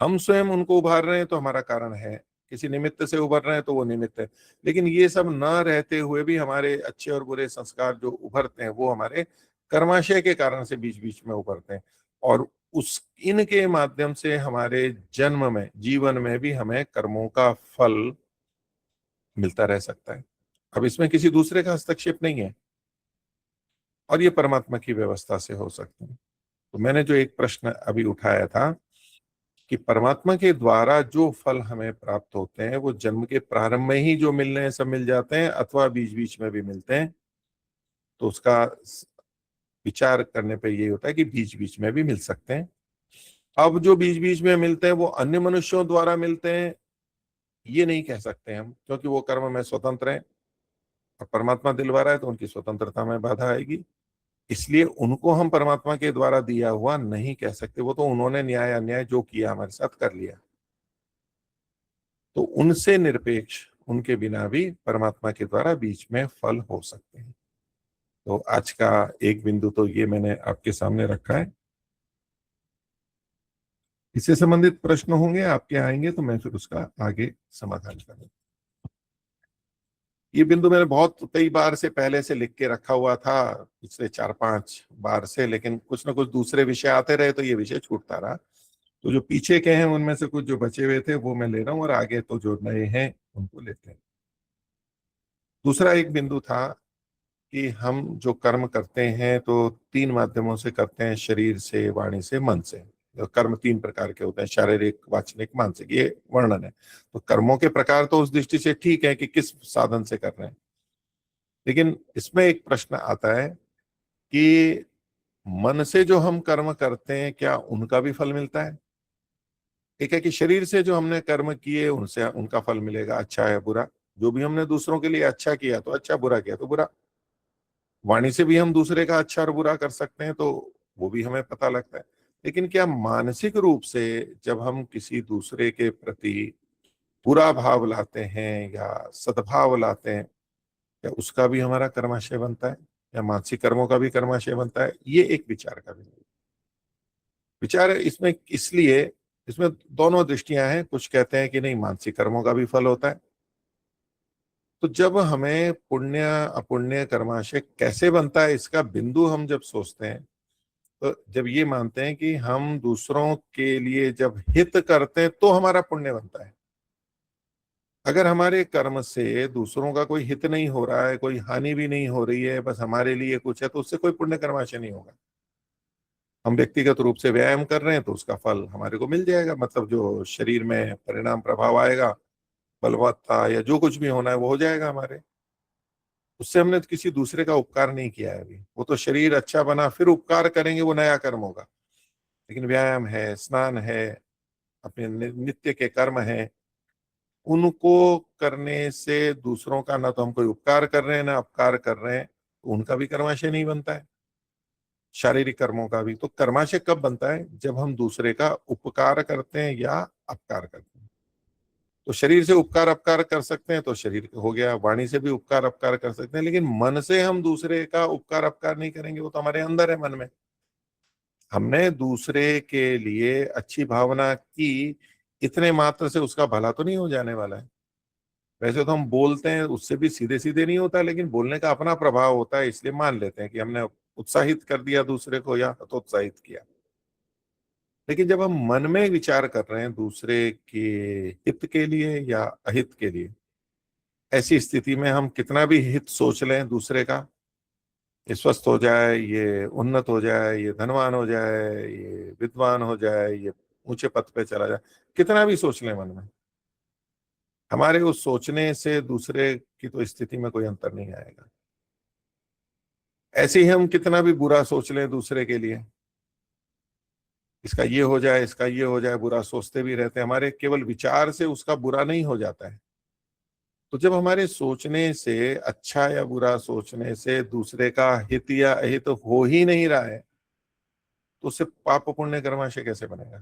हम स्वयं उनको उभार रहे हैं तो हमारा कारण है, किसी निमित्त से उभर रहे हैं तो वो निमित्त है। लेकिन ये सब न रहते हुए भी हमारे अच्छे और बुरे संस्कार जो उभरते हैं वो हमारे कर्माशय के कारण से बीच बीच में उभरते हैं, और उस इनके माध्यम से हमारे जन्म में, जीवन में भी हमें कर्मों का फल मिलता रह सकता है। अब इसमें किसी दूसरे का हस्तक्षेप नहीं है और ये परमात्मा की व्यवस्था से हो सकते हैं। तो मैंने जो एक प्रश्न अभी उठाया था कि परमात्मा के द्वारा जो फल हमें प्राप्त होते हैं वो जन्म के प्रारंभ में ही जो मिलने हैं सब मिल जाते हैं अथवा बीच बीच में भी मिलते हैं। तो उसका विचार करने पे यही होता है कि बीच बीच में भी मिल सकते हैं। अब जो बीच बीच में मिलते हैं वो अन्य मनुष्यों द्वारा मिलते हैं ये नहीं कह सकते हम, क्योंकि वो कर्म में स्वतंत्र है और परमात्मा दिलवा रहा है तो उनकी स्वतंत्रता में बाधा आएगी। इसलिए उनको हम परमात्मा के द्वारा दिया हुआ नहीं कह सकते, वो तो उन्होंने न्याय अन्याय जो किया हमारे साथ कर लिया। तो उनसे निरपेक्ष उनके बिना भी परमात्मा के द्वारा बीच में फल हो सकते हैं। तो आज का एक बिंदु तो ये मैंने आपके सामने रखा है। इससे संबंधित प्रश्न होंगे आपके आएंगे तो मैं फिर उसका आगे समाधान करूंगा। ये बिंदु मैंने बहुत कई बार से पहले से लिख के रखा हुआ था, पिछले 4-5 बार से, लेकिन कुछ ना कुछ दूसरे विषय आते रहे तो ये विषय छूटता रहा। तो जो पीछे के हैं उनमें से कुछ जो बचे हुए थे वो मैं ले रहा हूं और आगे तो जो नए हैं उनको लेते हैं। दूसरा एक बिंदु था कि हम जो कर्म करते हैं तो 3 माध्यमों से करते हैं, शरीर से, वाणी से, मन से। तो कर्म 3 प्रकार के होते हैं, शारीरिक, वाचनिक, मानसिक, ये वर्णन है। तो कर्मों के प्रकार तो उस दृष्टि से ठीक है कि किस साधन से कर रहे हैं, लेकिन इसमें एक प्रश्न आता है कि मन से जो हम कर्म करते हैं क्या उनका भी फल मिलता है? एक है कि शरीर से जो हमने कर्म किए उनसे उनका फल मिलेगा, अच्छा है बुरा। जो भी हमने दूसरों के लिए अच्छा किया तो अच्छा, बुरा किया तो बुरा। वाणी से भी हम दूसरे का अच्छा और बुरा कर सकते हैं तो वो भी हमें पता लगता है। लेकिन क्या मानसिक रूप से जब हम किसी दूसरे के प्रति बुरा भाव लाते हैं या सद्भाव लाते हैं, क्या उसका भी हमारा कर्माशय बनता है या मानसिक कर्मों का भी कर्माशय बनता है? ये एक विचार का विचार है इसमें। इसलिए इसमें दोनों दृष्टियां हैं। कुछ कहते हैं कि नहीं, मानसिक कर्मों का भी फल होता है। तो जब हमें पुण्य अपुण्य कर्माशय कैसे बनता है इसका बिंदु हम जब सोचते हैं, तो जब ये मानते हैं कि हम दूसरों के लिए जब हित करते हैं तो हमारा पुण्य बनता है। अगर हमारे कर्म से दूसरों का कोई हित नहीं हो रहा है, कोई हानि भी नहीं हो रही है, बस हमारे लिए कुछ है, तो उससे कोई पुण्य कर्माशय नहीं होगा। हम व्यक्तिगत रूप से व्यायाम कर रहे हैं तो उसका फल हमारे को मिल जाएगा, मतलब जो शरीर में परिणाम प्रभाव आएगा, बलवत्ता या जो कुछ भी होना है वो हो जाएगा हमारे। उससे हमने तो किसी दूसरे का उपकार नहीं किया है अभी। वो तो शरीर अच्छा बना फिर उपकार करेंगे, वो नया कर्म होगा। लेकिन व्यायाम है, स्नान है, अपने नित्य के कर्म है, उनको करने से दूसरों का ना तो हम कोई उपकार कर रहे हैं ना अपकार कर रहे हैं, तो उनका भी कर्माशय नहीं बनता है। शारीरिक कर्मों का भी तो कर्माशय कब बनता है? जब हम दूसरे का उपकार करते हैं या अपकार करते हैं। तो शरीर से उपकार अपकार कर सकते हैं तो शरीर हो गया, वाणी से भी उपकार अपकार कर सकते हैं, लेकिन मन से हम दूसरे का उपकार अपकार नहीं करेंगे। वो तो हमारे अंदर है, मन में। हमने दूसरे के लिए अच्छी भावना की, इतने मात्र से उसका भला तो नहीं हो जाने वाला है। वैसे तो हम बोलते हैं, उससे भी सीधे सीधे नहीं होता, लेकिन बोलने का अपना प्रभाव होता है, इसलिए मान लेते हैं कि हमने उत्साहित कर दिया दूसरे को या हतोत्साहित किया। लेकिन जब हम मन में विचार कर रहे हैं दूसरे के हित के लिए या अहित के लिए, ऐसी स्थिति में हम कितना भी हित सोच लें दूसरे का, ये स्वस्थ हो जाए, ये उन्नत हो जाए, ये धनवान हो जाए, ये विद्वान हो जाए, ये ऊंचे पद पे चला जाए, कितना भी सोच लें मन में, हमारे उस सोचने से दूसरे की तो स्थिति में कोई अंतर नहीं आएगा। ऐसे ही हम कितना भी बुरा सोच लें दूसरे के लिए, इसका ये हो जाए, इसका ये हो जाए, बुरा सोचते भी रहते हैं, हमारे केवल विचार से उसका बुरा नहीं हो जाता है। तो जब हमारे सोचने से, अच्छा या बुरा सोचने से दूसरे का हित या अहित हो ही नहीं रहा है, तो उससे पाप पुण्य कर्माशय कैसे बनेगा?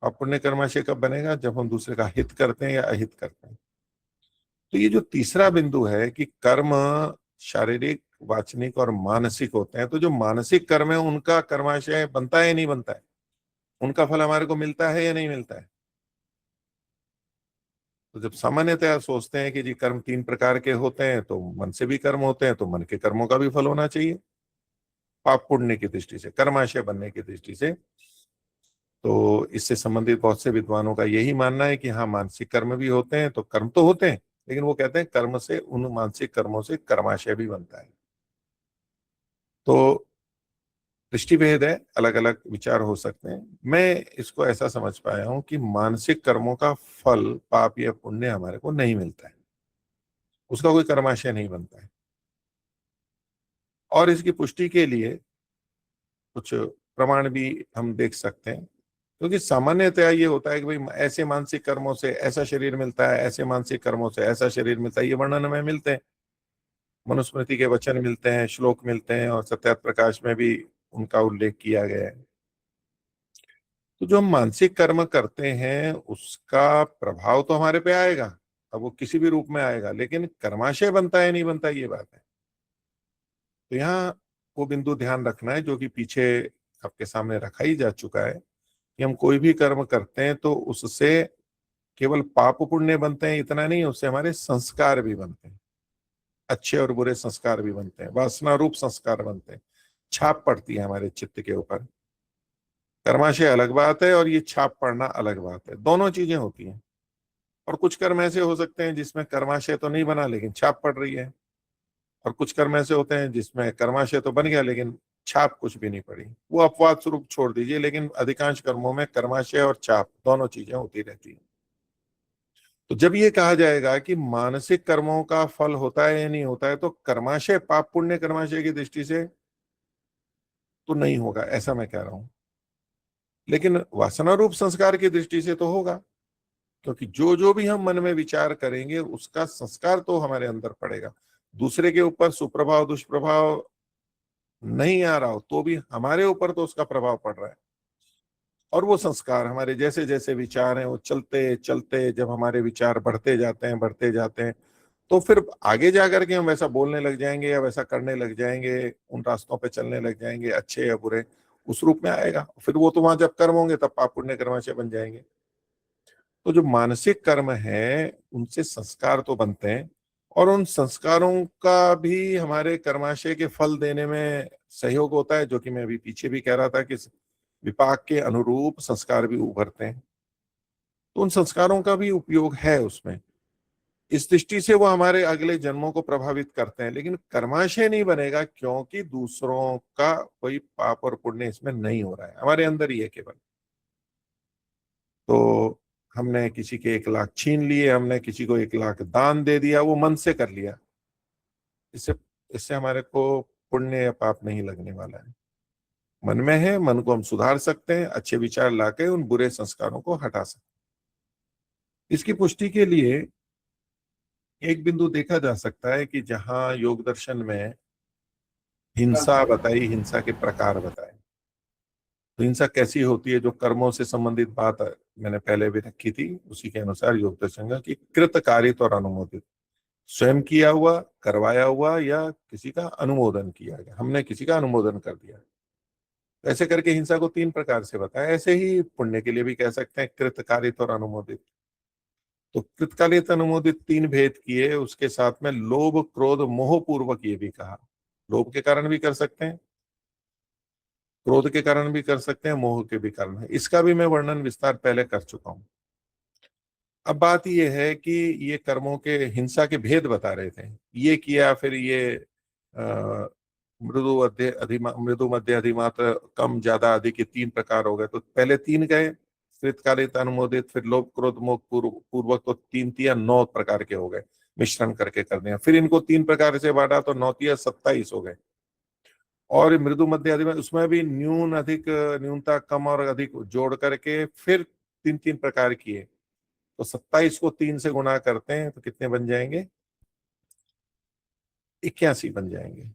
पाप पुण्य कर्माशय कब बनेगा? जब हम दूसरे का हित करते हैं या अहित करते हैं। तो ये जो तीसरा बिंदु है कि कर्म शारीरिक, वाचनिक और मानसिक होते हैं, तो जो मानसिक कर्म है उनका कर्माशय बनता है या नहीं बनता है? उनका फल हमारे को मिलता है या नहीं मिलता है? तो जब सामान्यतः सोचते हैं कि जी कर्म 3 प्रकार के होते हैं, तो मन से भी कर्म होते हैं, तो मन के कर्मों का भी फल होना चाहिए पाप पुण्य की दृष्टि से, कर्माशय बनने की दृष्टि से। तो इससे संबंधित बहुत से विद्वानों का यही मानना है कि हाँ, मानसिक कर्म भी होते हैं तो कर्म तो होते हैं, लेकिन वो कहते हैं कर्म से, उन मानसिक कर्मों से कर्माशय भी बनता है। तो दृष्टि भेद है, अलग अलग विचार हो सकते हैं। मैं इसको ऐसा समझ पाया हूं कि मानसिक कर्मों का फल, पाप या पुण्य हमारे को नहीं मिलता है, उसका कोई कर्माशय नहीं बनता है। और इसकी पुष्टि के लिए कुछ प्रमाण भी हम देख सकते हैं, क्योंकि सामान्यतया ये होता है कि भाई ऐसे मानसिक कर्मों से ऐसा शरीर मिलता है, ऐसे मानसिक कर्मों से ऐसा शरीर मिलता है, ये वर्णन में मिलते हैं, मनुस्मृति के वचन मिलते हैं, श्लोक मिलते हैं, और सत्यार्थ प्रकाश में भी उनका उल्लेख किया गया है। तो जो हम मानसिक कर्म करते हैं उसका प्रभाव तो हमारे पे आएगा, अब वो किसी भी रूप में आएगा, लेकिन कर्माशय बनता है नहीं बनता, ये बात है। तो यहाँ वो बिंदु ध्यान रखना है जो कि पीछे आपके सामने रखा ही जा चुका है, कि हम कोई भी कर्म करते हैं तो उससे केवल पाप पुण्य बनते हैं इतना नहीं, उससे हमारे संस्कार भी बनते हैं, अच्छे और बुरे संस्कार भी बनते हैं, वासना रूप संस्कार बनते हैं, छाप पड़ती है हमारे चित्त के ऊपर। कर्माशय अलग बात है और ये छाप पड़ना अलग बात है, दोनों चीजें होती हैं। और कुछ कर्म ऐसे हो सकते हैं जिसमें कर्माशय तो नहीं बना लेकिन छाप पड़ रही है, और कुछ कर्म ऐसे होते हैं जिसमें कर्माशय तो बन गया लेकिन छाप कुछ भी नहीं पड़ी। वो अपवाद स्वरूप छोड़ दीजिए, लेकिन अधिकांश कर्मों में कर्माशय और छाप दोनों चीजें होती रहती हैं। तो जब ये कहा जाएगा कि मानसिक कर्मों का फल होता है या नहीं होता है, तो कर्माशय, पाप पुण्य कर्माशय की दृष्टि से तो नहीं होगा, ऐसा मैं कह रहा हूं। लेकिन वासना रूप संस्कार की दृष्टि से तो होगा, क्योंकि जो जो भी हम मन में विचार करेंगे उसका संस्कार तो हमारे अंदर पड़ेगा। दूसरे के ऊपर सुप्रभाव दुष्प्रभाव नहीं आ रहा हो तो भी हमारे ऊपर तो उसका प्रभाव पड़ रहा है। और वो संस्कार हमारे जैसे जैसे विचार हैं वो चलते चलते जब हमारे विचार बढ़ते जाते हैं, तो फिर आगे जाकर के हम वैसा बोलने लग जाएंगे या वैसा करने लग जाएंगे, उन रास्तों पे चलने लग जाएंगे, अच्छे या बुरे, उस रूप में आएगा। फिर वो तो वहां जब कर्म होंगे तब पाप पुण्य कर्माशय बन जाएंगे। तो जो मानसिक कर्म है उनसे संस्कार तो बनते हैं, और उन संस्कारों का भी हमारे कर्माशय के फल देने में सहयोग होता है, जो कि मैं अभी पीछे भी कह रहा था कि विपाक के अनुरूप संस्कार भी उभरते हैं। तो उन संस्कारों का भी उपयोग है उसमें, इस दृष्टि से वो हमारे अगले जन्मों को प्रभावित करते हैं, लेकिन कर्माशय नहीं बनेगा, क्योंकि दूसरों का कोई पाप और पुण्य इसमें नहीं हो रहा है, हमारे अंदर ही है केवल। तो हमने किसी के 1 लाख छीन लिए, हमने किसी को 1 लाख दान दे दिया, वो मन से कर लिया, इससे इससे हमारे को पुण्य या पाप नहीं लगने वाला है। मन में है, मन को हम सुधार सकते हैं, अच्छे विचार लाके उन बुरे संस्कारों को हटा सकते हैं। इसकी पुष्टि के लिए एक बिंदु देखा जा सकता है कि जहां योग दर्शन में हिंसा बताई, हिंसा के प्रकार बताए, तो हिंसा कैसी होती है, जो कर्मों से संबंधित बात मैंने पहले भी रखी थी, उसी के अनुसार योग दर्शन का कि कृतकारित और अनुमोदित, स्वयं किया हुआ, करवाया हुआ, या किसी का अनुमोदन किया गया, हमने किसी का अनुमोदन कर दिया। तो ऐसे करके हिंसा को 3 प्रकार से बताया। ऐसे ही पुण्य के लिए भी कह सकते हैं कृतकारित और अनुमोदित। तो कृतकालित अनुमोदित 3 भेद किए, उसके साथ में लोभ क्रोध मोह पूर्वक ये भी कहा। लोभ के कारण भी कर सकते हैं, क्रोध के कारण भी कर सकते हैं, मोह के भी कारण है, इसका भी मैं वर्णन विस्तार पहले कर चुका हूं। अब बात यह है कि ये कर्मों के हिंसा के भेद बता रहे थे, ये किया फिर ये मृदु मध्य अधिमात्र, कम ज्यादा अधिक, ये 3 प्रकार हो गए। तो पहले 3 गए, कृतकालित अनुमोदित, फिर लोभ क्रोध मोह पूर्वक, तो 3 3 या 9 प्रकार के हो गए, मिश्रण करके कर दिया। फिर इनको 3 प्रकार से बांटा तो 9 3 27 हो गए। और मृदु मध्य अधिक उसमें भी न्यून अधिक, न्यूनता कम और अधिक जोड़ करके फिर 3 3 प्रकार किए, तो 27 को 3 से गुणा करते हैं तो कितने बन जाएंगे, 81 बन जाएंगे।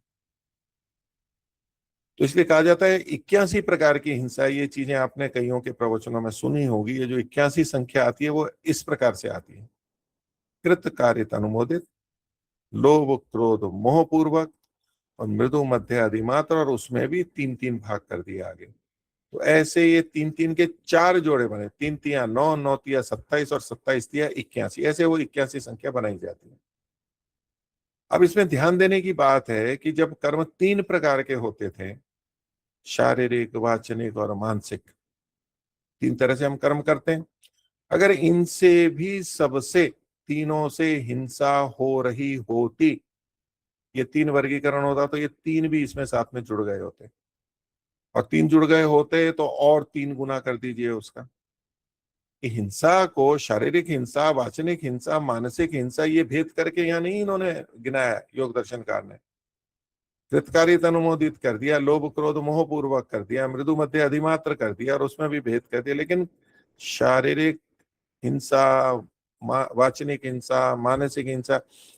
तो इसलिए कहा जाता है 81 प्रकार की हिंसा। ये चीजें आपने कईयों के प्रवचनों में सुनी होगी। ये जो 81 संख्या आती है वो इस प्रकार से आती है, कृत कारित अनुमोदित, लोभ क्रोध मोह पूर्वक, और मृदु मध्य अधिमात्र, और उसमें भी 3 3 भाग कर दिया आगे। तो ऐसे ये 3 3 के 4 जोड़े बने, 3 3 9, 9 3 27 और 27 3 81, ऐसे वो 81 संख्या बनाई जाती है। अब इसमें ध्यान देने की बात है कि जब कर्म 3 प्रकार के होते थे, शारीरिक वाचनिक और मानसिक, 3 तरह से हम कर्म करते हैं, अगर इनसे भी सबसे तीनों से हिंसा हो रही होती, ये तीन वर्गीकरण होता तो ये तीन भी इसमें साथ में जुड़ गए होते, और तीन जुड़ गए होते तो और तीन गुना कर दीजिए उसका। कि हिंसा को शारीरिक हिंसा, वाचनिक हिंसा, मानसिक हिंसा, ये भेद करके यहाँ नहीं इन्होंने गिनाया योग दर्शनकार ने। कृतकारित अनुमोदित कर दिया, लोभ क्रोध मोह पूर्वक कर दिया, मृदु मध्य अधिमात्र कर दिया, और उसमें भी भेद कर दिया। लेकिन शारीरिक हिंसा, वाचनिक हिंसा, मानसिक हिंसा,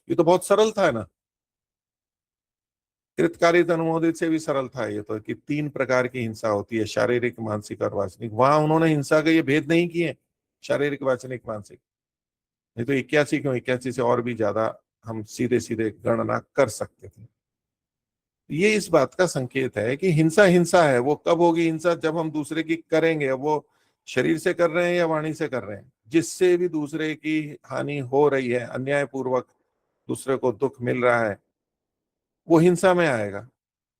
ये तो बहुत सरल था ना। कृतकारित अनुमोदित से भी सरल था ये तो, कि तीन प्रकार की हिंसा होती है, शारीरिक, मानसिक और वाचनिक। वहां उन्होंने हिंसा के ये भेद नहीं किए, शारीरिक, वाचनिक, मानसिक। नहीं तो 81 क्यों, 81 से और भी ज्यादा हम सीधे सीधे गणना कर सकते थे। ये इस बात का संकेत है कि हिंसा हिंसा है। वो कब होगी हिंसा, जब हम दूसरे की करेंगे। वो शरीर से कर रहे हैं या वाणी से कर रहे हैं, जिससे भी दूसरे की हानि हो रही है, अन्याय पूर्वक दूसरे को दुख मिल रहा है, वो हिंसा में आएगा।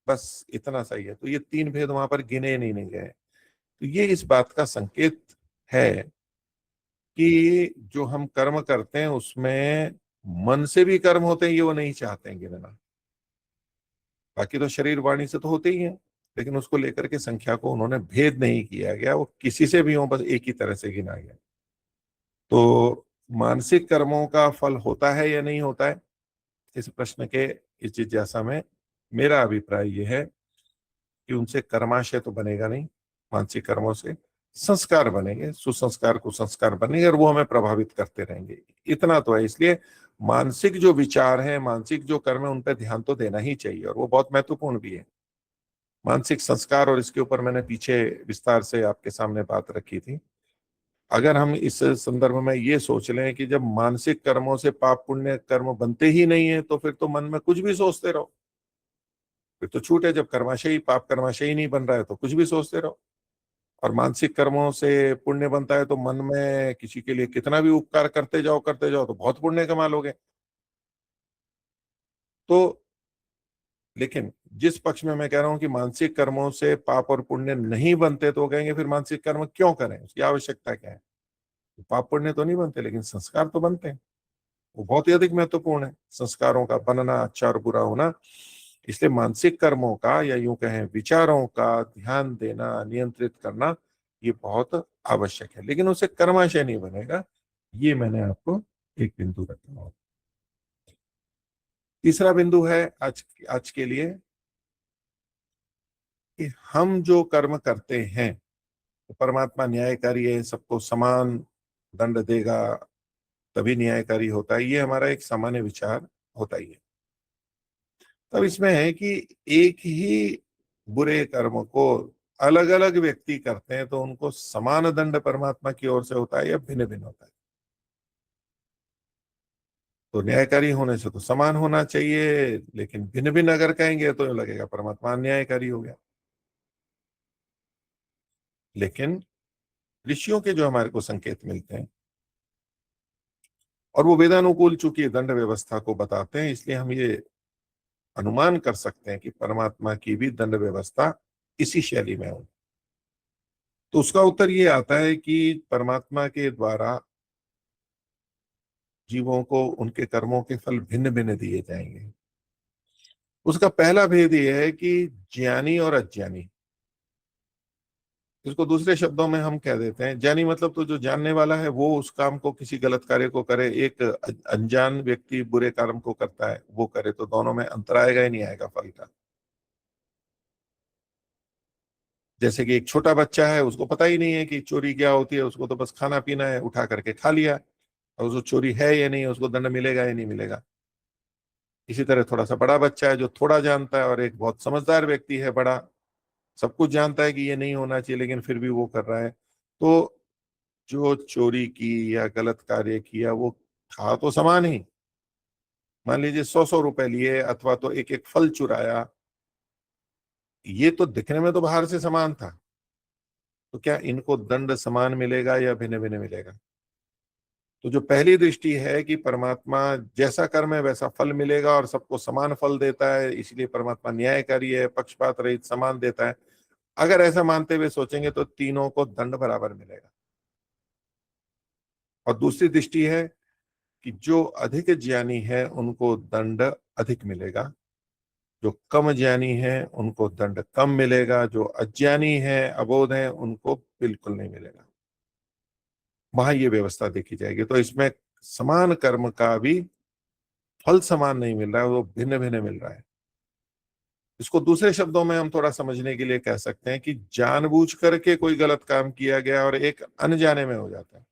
बस इतना सही है। तो ये तीन भेद वहां पर गिने नहीं गए। तो ये इस बात का संकेत है कि जो हम कर्म करते हैं उसमें मन से भी कर्म होते हैं, ये वो नहीं चाहते हैं गिनना। बाकी तो शरीर वाणी से तो होते ही हैं, लेकिन उसको लेकर के संख्या को उन्होंने भेद नहीं किया गया, वो किसी से भी हो, बस एक ही तरह से गिना गया। तो मानसिक कर्मों का फल होता है या नहीं होता है, इस प्रश्न के, इस जिज्ञासा में मेरा अभिप्राय यह है कि उनसे कर्माशय तो बनेगा नहीं। मानसिक कर्मों से संस्कार बनेंगे, सुसंस्कार कुसंस्कार बनेंगे, और वो हमें प्रभावित करते रहेंगे। इतना तो है। इसलिए मानसिक जो विचार है, मानसिक जो कर्म है, उन पर ध्यान तो देना ही चाहिए, और वो बहुत महत्वपूर्ण भी है। मानसिक संस्कार, और इसके ऊपर मैंने पीछे विस्तार से आपके सामने बात रखी थी। अगर हम इस संदर्भ में ये सोच लें कि जब मानसिक कर्मों से पाप पुण्य कर्म बनते ही नहीं है, तो फिर तो मन में कुछ भी सोचते रहो, फिर तो छूट है। जब कर्माशयी, पाप कर्माशयी नहीं बन रहा है तो कुछ भी सोचते रहो। और मानसिक कर्मों से पुण्य बनता है तो मन में किसी के लिए कितना भी उपकार करते जाओ तो बहुत पुण्य कमा लोगे। तो लेकिन जिस पक्ष में मैं कह रहा हूं कि मानसिक कर्मों से पाप और पुण्य नहीं बनते, तो वो कहेंगे फिर मानसिक कर्म क्यों करें, उसकी आवश्यकता क्या है। तो पाप पुण्य तो नहीं बनते, लेकिन संस्कार तो बनते हैं। वो बहुत ही अधिक महत्वपूर्ण है, संस्कारों का बनना, अच्छा और बुरा होना। इसलिए मानसिक कर्मों का, या यूं कहें विचारों का ध्यान देना, नियंत्रित करना, ये बहुत आवश्यक है। लेकिन उससे कर्माशय नहीं बनेगा। ये मैंने आपको एक बिंदु रखा। तीसरा बिंदु है आज आज के लिए, कि हम जो कर्म करते हैं, तो परमात्मा न्यायकारी है, सबको समान दंड देगा तभी न्यायकारी होता है, ये हमारा एक सामान्य विचार होता ही है। तब इसमें है कि एक ही बुरे कर्म को अलग अलग व्यक्ति करते हैं, तो उनको समान दंड परमात्मा की ओर से होता है या भिन्न भिन्न होता है। तो न्यायकारी होने से तो समान होना चाहिए, लेकिन भिन्न भिन्न अगर कहेंगे तो लगेगा परमात्मा अन्यायकारी हो गया। लेकिन ऋषियों के जो हमारे को संकेत मिलते हैं, और वो वेदानुकूल चूंकि दंड व्यवस्था को बताते हैं, इसलिए हम ये अनुमान कर सकते हैं कि परमात्मा की भी दंड व्यवस्था इसी शैली में हो। तो उसका उत्तर ये आता है कि परमात्मा के द्वारा जीवों को उनके कर्मों के फल भिन्न भिन्न दिए जाएंगे। उसका पहला भेद यह है कि ज्ञानी और अज्ञानी, इसको दूसरे शब्दों में हम कह देते हैं, ज्ञानी मतलब तो जो जानने वाला है, वो उस काम को, किसी गलत कार्य को करे। एक अनजान व्यक्ति बुरे कर्म को करता है, वो करे, तो दोनों में अंतर आएगा ही नहीं आएगा फल का। जैसे कि एक छोटा बच्चा है, उसको पता ही नहीं है कि चोरी क्या होती है, उसको तो बस खाना पीना है, उठा करके खा लिया, और उसको चोरी है या नहीं, उसको दंड मिलेगा या नहीं मिलेगा। इसी तरह थोड़ा सा बड़ा बच्चा है जो थोड़ा जानता है, और एक बहुत समझदार व्यक्ति है बड़ा, सब कुछ जानता है कि ये नहीं होना चाहिए, लेकिन फिर भी वो कर रहा है। तो जो चोरी की या गलत कार्य किया, वो था तो समान ही। मान लीजिए 100-100 रुपए लिए, अथवा तो एक एक फल चुराया, ये तो दिखने में तो बाहर से समान था। तो क्या इनको दंड समान मिलेगा या भिन्न भिन्न मिलेगा। तो जो पहली दृष्टि है कि परमात्मा जैसा कर्म है वैसा फल मिलेगा, और सबको समान फल देता है, इसलिए परमात्मा न्यायकारी है, पक्षपात रहित समान देता है, अगर ऐसा मानते हुए सोचेंगे तो तीनों को दंड बराबर मिलेगा। और दूसरी दृष्टि है कि जो अधिक ज्ञानी है उनको दंड अधिक मिलेगा, जो कम ज्ञानी है उनको दंड कम मिलेगा, जो अज्ञानी है, अबोध है, उनको बिल्कुल नहीं मिलेगा। वहां ये व्यवस्था देखी जाएगी। तो इसमें समान कर्म का भी फल समान नहीं मिल रहा है, वो भिन्न भिन्न मिल रहा है। इसको दूसरे शब्दों में हम थोड़ा समझने के लिए कह सकते हैं कि जानबूझ करके कोई गलत काम किया गया और एक अनजाने में हो जाता है।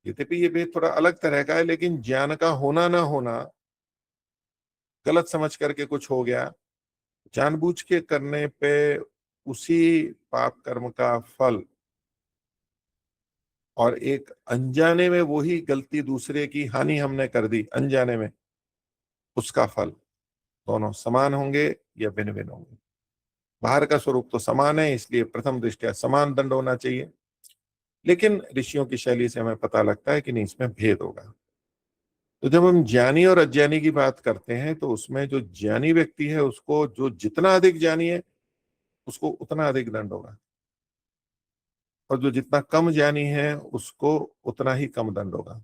यद्यपि ये भेद थोड़ा अलग तरह का है, लेकिन ज्ञान का होना ना होना, गलत समझ करके कुछ हो गया, जानबूझ के करने पे उसी पाप कर्म का फल, और एक अनजाने में वही गलती, दूसरे की हानि हमने कर दी अनजाने में, उसका फल दोनों समान होंगे या भिन्न भिन्न होंगे। बाहर का स्वरूप तो समान है, इसलिए प्रथम दृष्टया समान दंड होना चाहिए, लेकिन ऋषियों की शैली से हमें पता लगता है कि नहीं, इसमें भेद होगा। तो जब हम ज्ञानी और अज्ञानी की बात करते हैं तो उसमें जो ज्ञानी व्यक्ति है उसको, जो जितना अधिक ज्ञानी है उसको उतना अधिक दंड होगा, और जो जितना कम ज्ञानी है उसको उतना ही कम दंड होगा।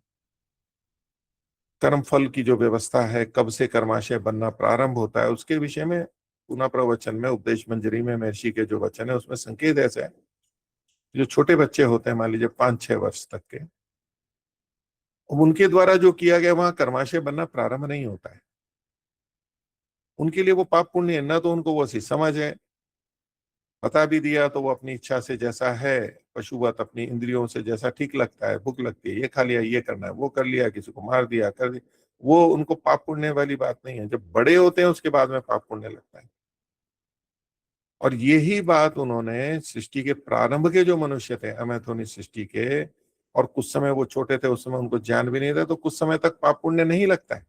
कर्म फल की जो व्यवस्था है, कब से कर्माशय बनना प्रारंभ होता है, उसके विषय में पुनः प्रवचन में, उपदेश मंजरी में महर्षि के जो वचन है उसमें संकेत ऐसा है, जो छोटे बच्चे होते हैं, मान लीजिए 5-6 वर्ष तक के, उनके द्वारा जो किया गया वहां कर्माशय बनना प्रारंभ नहीं होता है। उनके लिए वो पाप पुण्य है, ना तो उनको वो सी समझ है, बता भी दिया तो वो अपनी इच्छा से, जैसा है पशुवत अपनी इंद्रियों से जैसा ठीक लगता है, भूख लगती है ये खा लिया, ये करना है वो कर लिया, किसी को मार दिया कर दिया, वो उनको पाप पुण्य वाली बात नहीं है। जब बड़े होते हैं उसके बाद में पाप पुण्य लगता है। और यही बात उन्होंने सृष्टि के प्रारंभ के जो मनुष्य थे, अमैथुनी सृष्टि के, और कुछ समय वो छोटे थे, उस समय उनको ज्ञान भी नहीं था, तो कुछ समय तक पाप पुण्य नहीं लगता है,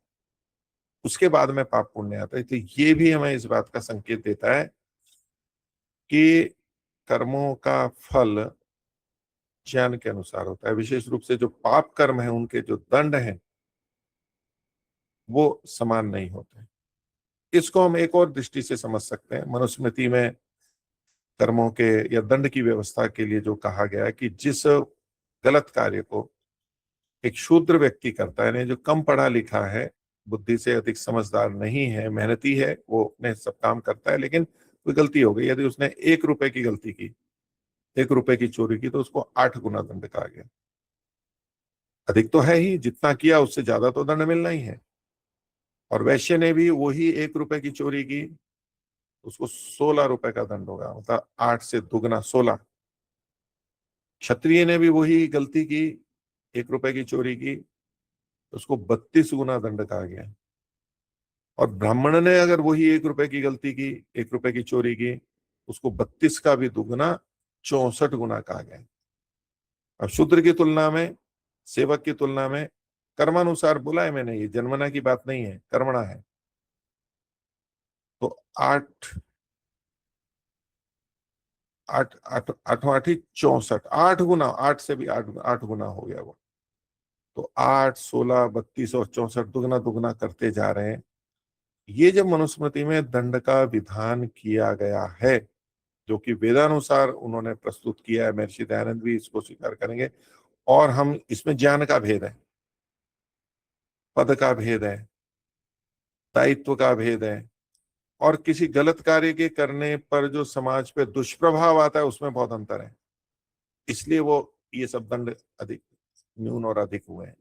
उसके बाद में पाप पुण्य आता है। तो ये भी हमें इस बात का संकेत देता है कि कर्मों का फल ज्ञान के अनुसार होता है। विशेष रूप से जो पाप कर्म है उनके जो दंड हैं वो समान नहीं होते। इसको हम एक और दृष्टि से समझ सकते हैं। मनुस्मृति में कर्मों के या दंड की व्यवस्था के लिए जो कहा गया है कि जिस गलत कार्य को एक शूद्र व्यक्ति करता है, यानी जो कम पढ़ा लिखा है, बुद्धि से अधिक समझदार नहीं है, मेहनती है, वो अपने सब काम करता है, लेकिन कोई गलती हो गई, यदि उसने 1 रुपए की गलती की, 1 रुपए की चोरी की, तो उसको 8 गुना दंड कहा गया। अधिक तो है ही, जितना किया उससे ज्यादा तो दंड मिलना ही है। और वैश्य ने भी वही 1 रुपए की चोरी की, उसको 16 रुपए का दंड होगा, मतलब 8 से दुगना 16। क्षत्रिय ने भी वही गलती की, 1 रुपए की चोरी की, उसको 32 गुना दंड कहा गया। और ब्राह्मण ने अगर वही 1 रुपए की गलती की, 1 रुपए की चोरी की, उसको 32 का भी दुगना, 64 गुना कहा गया। अब शूद्र की तुलना में, सेवक की तुलना में, कर्मानुसार बोला है मैंने, ये जन्मना की बात नहीं है, कर्मणा है। तो 8 8 8 8 8 64, 8 गुना, 8 से भी 8 गुना हो गया वो। तो 8, 16, 32 और 64 दुगना दुगना करते जा रहे हैं। ये जब मनुस्मृति में दंड का विधान किया गया है, जो कि वेदानुसार उन्होंने प्रस्तुत किया है, महर्षि दयानंद भी इसको स्वीकार करेंगे, और हम इसमें ज्ञान का भेद है, पद का भेद है, दायित्व का भेद है, और किसी गलत कार्य के करने पर जो समाज पे दुष्प्रभाव आता है उसमें बहुत अंतर है। इसलिए वो ये सब दंड अधिक, न्यून और अधिक हुए हैं।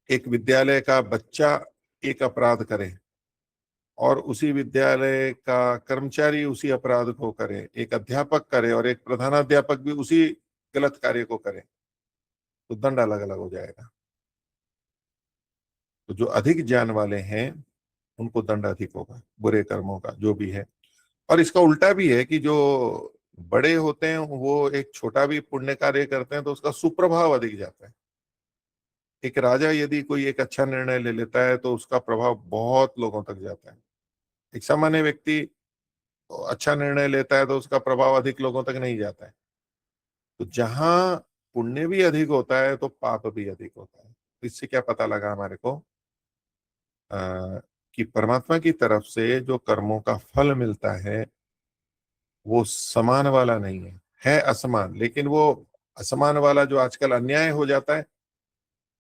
एक विद्यालय का बच्चा एक अपराध करे और उसी विद्यालय का कर्मचारी उसी अपराध को करे, एक अध्यापक करे और एक प्रधानाध्यापक भी उसी गलत कार्य को करे, तो दंड अलग अलग हो जाएगा। तो जो अधिक ज्ञान वाले हैं उनको दंड अधिक होगा बुरे कर्मों का, जो भी है। और इसका उल्टा भी है कि जो बड़े होते हैं वो एक छोटा भी पुण्य कार्य करते हैं तो उसका सुप्रभाव अधिक जाता है। एक राजा यदि कोई एक अच्छा निर्णय ले लेता है तो उसका प्रभाव बहुत लोगों तक जाता है। एक सामान्य व्यक्ति अच्छा निर्णय लेता है तो उसका प्रभाव अधिक लोगों तक नहीं जाता है। तो जहां पुण्य भी अधिक होता है तो पाप भी अधिक होता है। तो इससे क्या पता लगा हमारे को, कि परमात्मा की तरफ से जो कर्मों का फल मिलता है वो समान वाला नहीं है असमान। लेकिन वो असमान वाला जो आजकल अन्याय हो जाता है,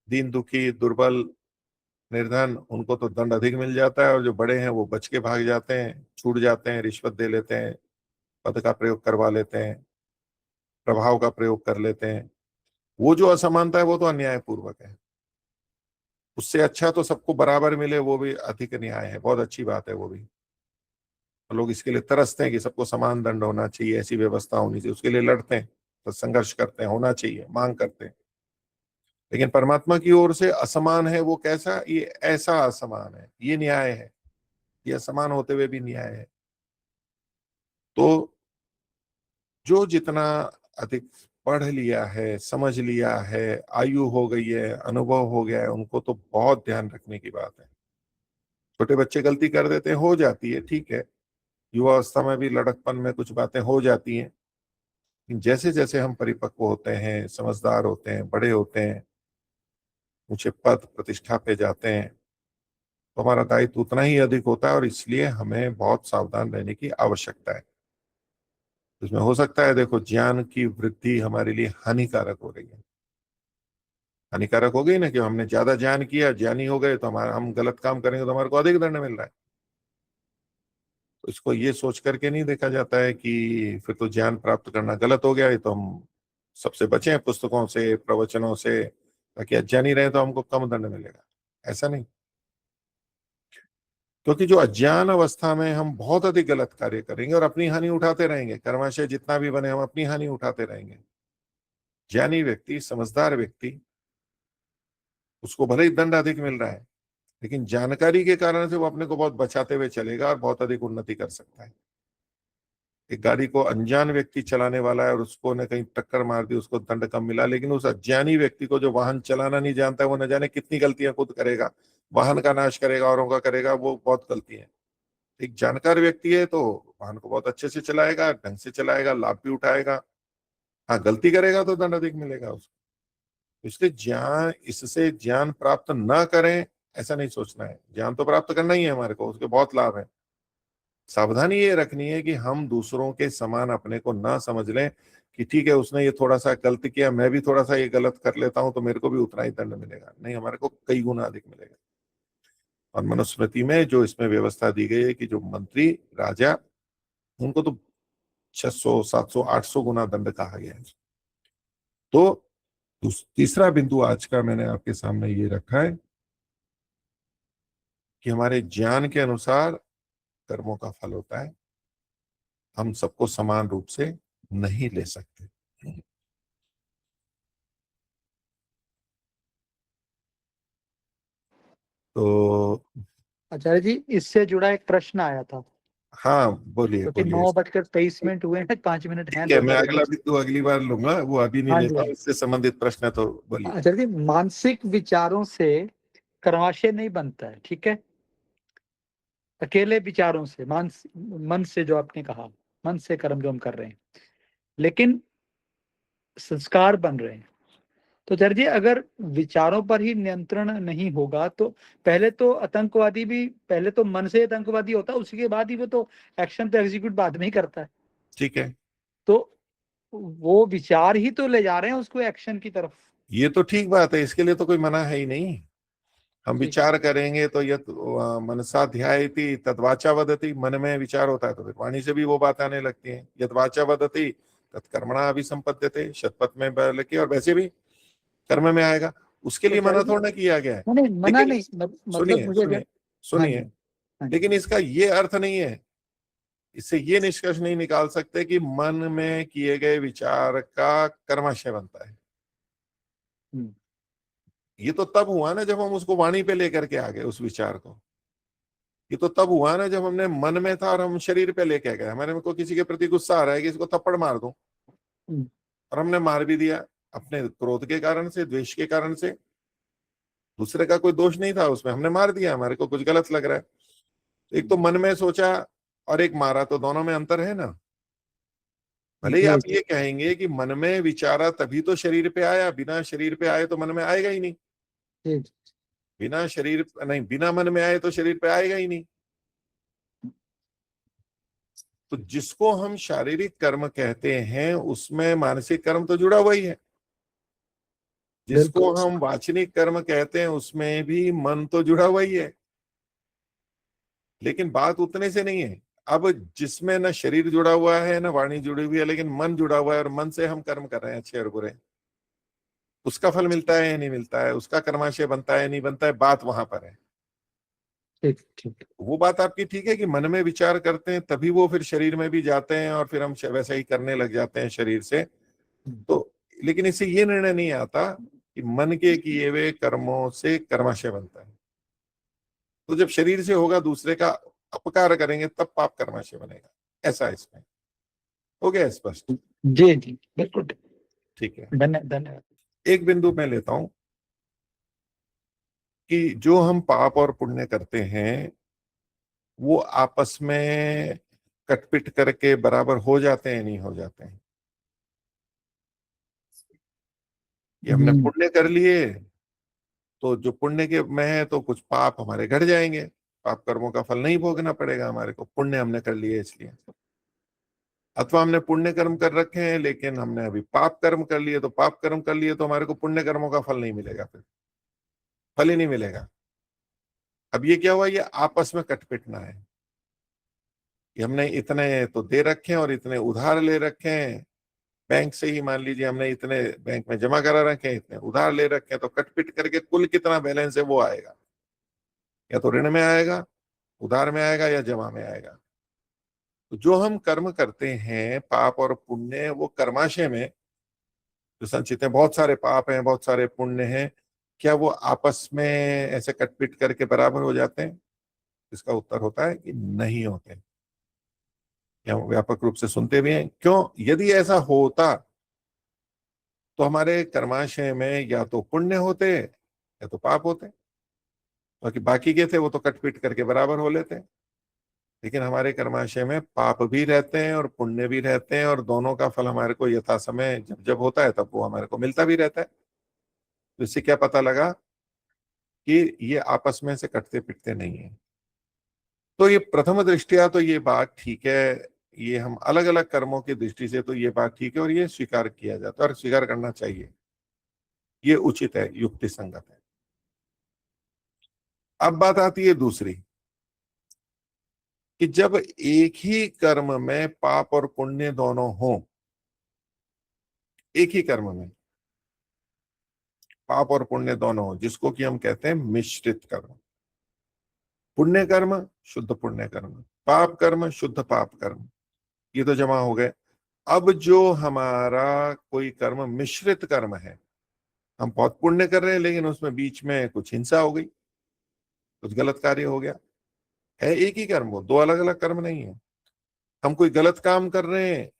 दीन दुखी दुर्बल निर्धन उनको तो दंड अधिक मिल जाता है, और जो बड़े हैं वो बच के भाग जाते हैं, छूट जाते हैं, रिश्वत दे लेते हैं, पद का प्रयोग करवा लेते हैं, प्रभाव का प्रयोग कर लेते हैं। वो जो असमानता है वो तो अन्याय पूर्वक है। उससे अच्छा तो सबको बराबर मिले, वो भी अधिक न्याय है, बहुत अच्छी बात है वो भी। लोग इसके लिए तरसते हैं कि सबको समान दंड होना चाहिए, ऐसी व्यवस्था होनी चाहिए, उसके लिए लड़ते हैं, तो संघर्ष करते हैं, होना चाहिए, मांग करते हैं। लेकिन परमात्मा की ओर से असमान है वो कैसा? ये ऐसा असमान है, ये न्याय है, ये असमान होते हुए भी न्याय है। तो जो जितना अधिक पढ़ लिया है, समझ लिया है, आयु हो गई है, अनुभव हो गया है, उनको तो बहुत ध्यान रखने की बात है। छोटे बच्चे गलती कर देते हैं, हो जाती है, ठीक है। युवावस्था में भी लड़कपन में कुछ बातें हो जाती हैं, लेकिन जैसे जैसे हम परिपक्व होते हैं, समझदार होते हैं, बड़े होते हैं, ऊंचे पद प्रतिष्ठा पे जाते हैं, तो हमारा दायित्व उतना ही अधिक होता है, और इसलिए हमें बहुत सावधान रहने की आवश्यकता है। इसमें हो सकता है, देखो, ज्ञान की वृद्धि हमारे लिए हानिकारक हो रही है। हानिकारक हो गई ना, कि हमने ज्यादा ज्ञान किया, ज्ञानी हो गए, तो हमारा हम गलत काम करेंगे तो हमारे को अधिक दंड मिल रहा है। तो इसको ये सोच करके नहीं देखा जाता है कि फिर तो ज्ञान प्राप्त करना गलत हो गया है, तो हम सबसे बचें पुस्तकों से, प्रवचनों से, ताकि अज्ञानी रहे तो हमको कम दंड मिलेगा। ऐसा नहीं, क्योंकि जो अज्ञान अवस्था में हम बहुत अधिक गलत कार्य करेंगे और अपनी हानि उठाते रहेंगे, कर्माशय जितना भी बने हम अपनी हानि उठाते रहेंगे। ज्ञानी व्यक्ति, समझदार व्यक्ति, उसको भले ही दंड अधिक मिल रहा है, लेकिन जानकारी के कारण से वो अपने को बहुत बचाते हुए चलेगा और बहुत अधिक उन्नति कर सकता है। एक गाड़ी को अनजान व्यक्ति चलाने वाला है और उसको ने कहीं टक्कर मार दी, उसको दंड कम मिला, लेकिन उस अज्ञानी व्यक्ति को, जो वाहन चलाना नहीं जानता है, वो न जाने कितनी गलतियां खुद करेगा, वाहन का नाश करेगा, औरों का करेगा, वो बहुत गलती है। एक जानकार व्यक्ति है तो वाहन को बहुत अच्छे से चलाएगा, ढंग से चलाएगा, लाभ भी उठाएगा। हाँ, गलती करेगा तो दंड अधिक मिलेगा उसको। इसलिए ज्ञान, इससे ज्ञान प्राप्त ना करें ऐसा नहीं सोचना है। ज्ञान तो प्राप्त करना ही है हमारे को, उसके बहुत लाभ है। सावधानी ये रखनी है कि हम दूसरों के समान अपने को ना समझ लें कि ठीक है, उसने ये थोड़ा सा गलत किया, मैं भी थोड़ा सा ये गलत कर लेता हूं तो मेरे को भी उतना ही दंड मिलेगा। नहीं, हमारे को कई गुना अधिक मिलेगा। और मनुस्मृति में जो इसमें व्यवस्था दी गई है कि जो मंत्री, राजा, उनको तो 600, 700, 800 गुना दंड कहा गया है। तो तीसरा बिंदु आज का मैंने आपके सामने ये रखा है कि हमारे ज्ञान के अनुसार कर्मों का फल होता है, हम सबको समान रूप से नहीं ले सकते। तो आचार्य जी, इससे जुड़ा एक प्रश्न आया था, हाँ, बोलिए क्योंकि बोलिए। 9:23 हुए हैं, 5 मिनट हैं ठीक है, मैं दोपहर अगला के। बिंदु अगली बार लूंगा, वो अभी नहीं हाँ जी, लेता हाँ हूं, जी। इससे संबंधित प्रश्न है तो बोलिए। आचार्य जी, मानसिक विचारों से कर्माशय नहीं बनता है, ठीक है। अकेले विचारों से, मन से, जो आपने कहा, मन से कर्म जो हम कर रहे हैं, लेकिन संस्कार बन रहे हैं। तो आचार्य जी, अगर विचारों पर ही नियंत्रण नहीं होगा तो पहले तो आतंकवादी भी, पहले तो मन से आतंकवादी होता है, उसके बाद ही वो तो एक्शन तो एग्जीक्यूट बाद में ही करता है। ठीक है, तो वो विचार ही तो ले जा रहे हैं उसको एक्शन की तरफ। ये तो ठीक बात है, इसके लिए तो कोई मना है ही नहीं। हम ठीक है। विचार करेंगे तो यत मनसा ध्यायति तद्वाचा वदति, मन में विचार होता है तो फिर वाणी से भी वो बात आने लगती है। यद वाचा वदति तत्कर्मणा अभिसंपद्यते, शतपथ में लिखी, और वैसे भी कर्म में आएगा। उसके तो लिए मना आचार्य जी, थोड़ा ना किया गया है। नहीं मना लेकिन नहीं, मतलब सुनिए मुझे सुनिए हाँ सुनिए, जी, हाँ जी। लेकिन इसका ये अर्थ नहीं है, इससे ये निष्कर्ष नहीं निकाल सकते कि मन में किए गए विचार का कर्माशय बनता है। हम्म, ये तो तब हुआ ना जब हम उसको वाणी पे लेकर के आ गए उस विचार को। ये तो तब हुआ ना जब हमने मन में था और हम शरीर पे लेके गए। हमारे में को किसी के प्रति गुस्सा आ रहा है कि इसको थप्पड़ मार दूं, हम्म, और हमने मार भी दिया, अपने क्रोध के कारण से, द्वेष के कारण से। दूसरे का कोई दोष नहीं था उसमें, हमने मार दिया, हमारे को कुछ गलत लग रहा है। एक तो मन में सोचा और एक मारा, तो दोनों में अंतर है ना। भले ही जी आप ये कहेंगे कि मन में विचारा तभी तो शरीर पे आया, बिना शरीर पे आए तो मन में आएगा ही नहीं। जी। बिना शरीर नहीं, बिना मन में आए तो शरीर पे आएगा ही नहीं। तो जिसको हम शारीरिक कर्म कहते हैं उसमें मानसिक कर्म तो जुड़ा हुआ ही है। जिसको बिल्कुल। हम वाचनिक कर्म कहते हैं उसमें भी मन तो जुड़ा हुआ ही है, लेकिन बात उतने से नहीं है। अब जिसमें न शरीर जुड़ा हुआ है न वाणी जुड़ी हुई है, लेकिन मन जुड़ा हुआ है और मन से हम कर्म कर रहे हैं अच्छे और बुरे, उसका फल मिलता है या नहीं मिलता है, उसका कर्माशय बनता है नहीं बनता है, बात वहां पर है। ठीक ठीक। वो बात आपकी ठीक है कि मन में विचार करते हैं तभी वो फिर शरीर में भी जाते हैं और फिर हम वैसा ही करने लग जाते हैं शरीर से। तो लेकिन इससे ये निर्णय नहीं आता कि मन के किए हुए कर्मों से कर्माशय बनता है। तो जब शरीर से होगा दूसरे का अपकार करेंगे तब पाप कर्माशय बनेगा, ऐसा है इसमें। हो गया स्पष्ट? जी जी बिल्कुल। ठीक है। धन्यवाद। एक बिंदु मैं लेता हूं कि जो हम पाप और पुण्य करते हैं वो आपस में कटपिट करके बराबर हो जाते हैं नहीं हो जाते हैं। कि हमने पुण्य कर लिए तो जो पुण्य के में है तो कुछ पाप हमारे घट जाएंगे, पाप कर्मों का फल नहीं भोगना पड़ेगा हमारे को, पुण्य हमने कर लिए इसलिए। अथवा हमने पुण्य कर्म कर रखे हैं लेकिन हमने अभी पाप कर्म कर लिए, तो पाप कर्म कर लिए तो हमारे को पुण्य कर्मों का फल नहीं मिलेगा, फिर फल ही नहीं मिलेगा। अब ये क्या हुआ, ये आपस में कटपिटना है कि हमने इतने तो दे रखे हैं और इतने उधार ले रखे हैं। बैंक से ही मान लीजिए हमने इतने बैंक में जमा करा रखे हैं, इतने उधार ले रखे हैं, तो कटपिट करके कुल कितना बैलेंस है वो आएगा, या तो ऋण में आएगा, उधार में आएगा, या जमा में आएगा। तो जो हम कर्म करते हैं पाप और पुण्य, वो कर्माशय में जो संचित है, बहुत सारे पाप हैं बहुत सारे पुण्य हैं, क्या वो आपस में ऐसे कटपिट करके बराबर हो जाते हैं? इसका उत्तर होता है कि नहीं होते। या व्यापक रूप से सुनते भी हैं। क्यों? यदि ऐसा होता तो हमारे कर्माशय में या तो पुण्य होते या तो पाप होते, क्योंकि बाकी के थे वो तो कटपिट करके बराबर हो लेते। लेकिन हमारे कर्माशय में पाप भी रहते हैं और पुण्य भी रहते हैं, और दोनों का फल हमारे को यथा समय जब जब होता है तब वो हमारे को मिलता भी रहता है। तो इससे क्या पता लगा कि ये आपस में से कटते पिटते नहीं है। तो ये प्रथम दृष्टिया तो ये बात ठीक है, ये हम अलग अलग कर्मों की दृष्टि से तो ये बात ठीक है और ये स्वीकार किया जाता है और स्वीकार करना चाहिए, ये उचित है, युक्ति संगत है। अब बात आती है दूसरी कि जब एक ही कर्म में पाप और पुण्य दोनों हो, एक ही कर्म में पाप और पुण्य दोनों हो, जिसको कि हम कहते हैं मिश्रित कर्म। पुण्य कर्म शुद्ध पुण्य कर्म, पाप कर्म शुद्ध पाप कर्म, ये तो जमा हो गए। अब जो हमारा कोई कर्म मिश्रित कर्म है, हम बहुत पुण्य कर रहे हैं लेकिन उसमें बीच में कुछ हिंसा हो गई, कुछ गलत कार्य हो गया, है एक ही कर्म, वो दो अलग अलग कर्म नहीं है। हम कोई गलत काम कर रहे हैं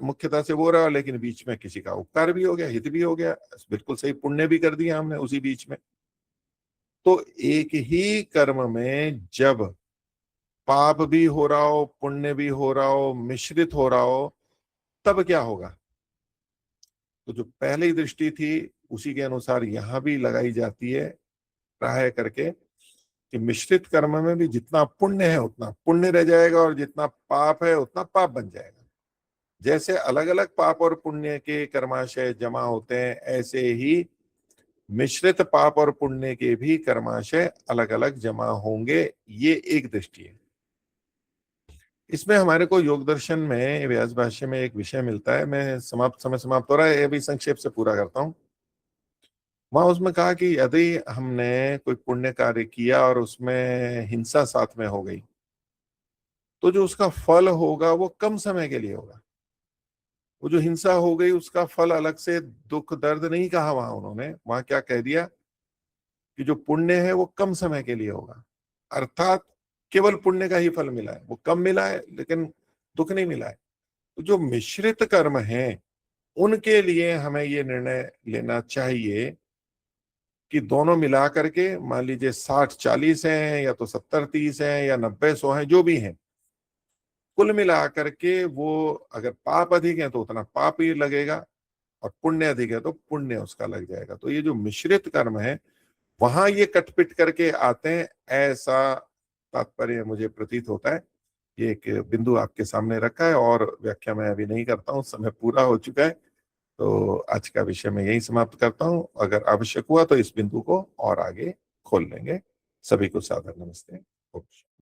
मुख्यता से वो रहा, लेकिन बीच में किसी का उपकार भी हो गया, हित भी हो गया, बिल्कुल सही, पुण्य भी कर दिया हमने उसी बीच में। तो एक ही कर्म में जब पाप भी हो रहा हो पुण्य भी हो रहा हो मिश्रित हो रहा हो, तब क्या होगा? तो जो पहली दृष्टि थी उसी के अनुसार यहां भी लगाई जाती है प्राय करके कि मिश्रित कर्म में भी जितना पुण्य है उतना पुण्य रह जाएगा और जितना पाप है उतना पाप बन जाएगा। जैसे अलग अलग पाप और पुण्य के कर्माशय जमा होते हैं, ऐसे ही मिश्रित पाप और पुण्य के भी कर्माशय अलग अलग जमा होंगे, ये एक दृष्टि है। इसमें हमारे को योग दर्शन में व्यास भाष्य में एक विषय मिलता है, मैं समय समाप्त हो रहा है, अभी संक्षेप से पूरा करता हूं। वहां उसमें कहा कि यदि हमने कोई पुण्य कार्य किया और उसमें हिंसा साथ में हो गई, तो जो उसका फल होगा वो कम समय के लिए होगा। वो जो हिंसा हो गई उसका फल अलग से दुख दर्द नहीं कहा वहां उन्होंने, वहां क्या कह दिया कि जो पुण्य है वो कम समय के लिए होगा। अर्थात केवल पुण्य का ही फल मिला है, वो कम मिला है लेकिन दुख नहीं मिला है। तो जो मिश्रित कर्म है उनके लिए हमें ये निर्णय लेना चाहिए कि दोनों मिला करके, मान लीजिए 60-40 हैं या तो 70-30 हैं या 90-100 हैं, जो भी हैं, कुल मिला करके वो अगर पाप अधिक है तो उतना पाप ही लगेगा और पुण्य अधिक है तो पुण्य उसका लग जाएगा। तो ये जो मिश्रित कर्म है वहां ये कटपिट करके आते हैं, ऐसा तात्पर्य मुझे प्रतीत होता है। ये एक बिंदु आपके सामने रखा है और व्याख्या मैं अभी नहीं करता हूँ, समय पूरा हो चुका है। तो आज का विषय मैं यही समाप्त करता हूं। अगर आवश्यक हुआ तो इस बिंदु को और आगे खोल लेंगे। सभी को सादर नमस्ते। ओम।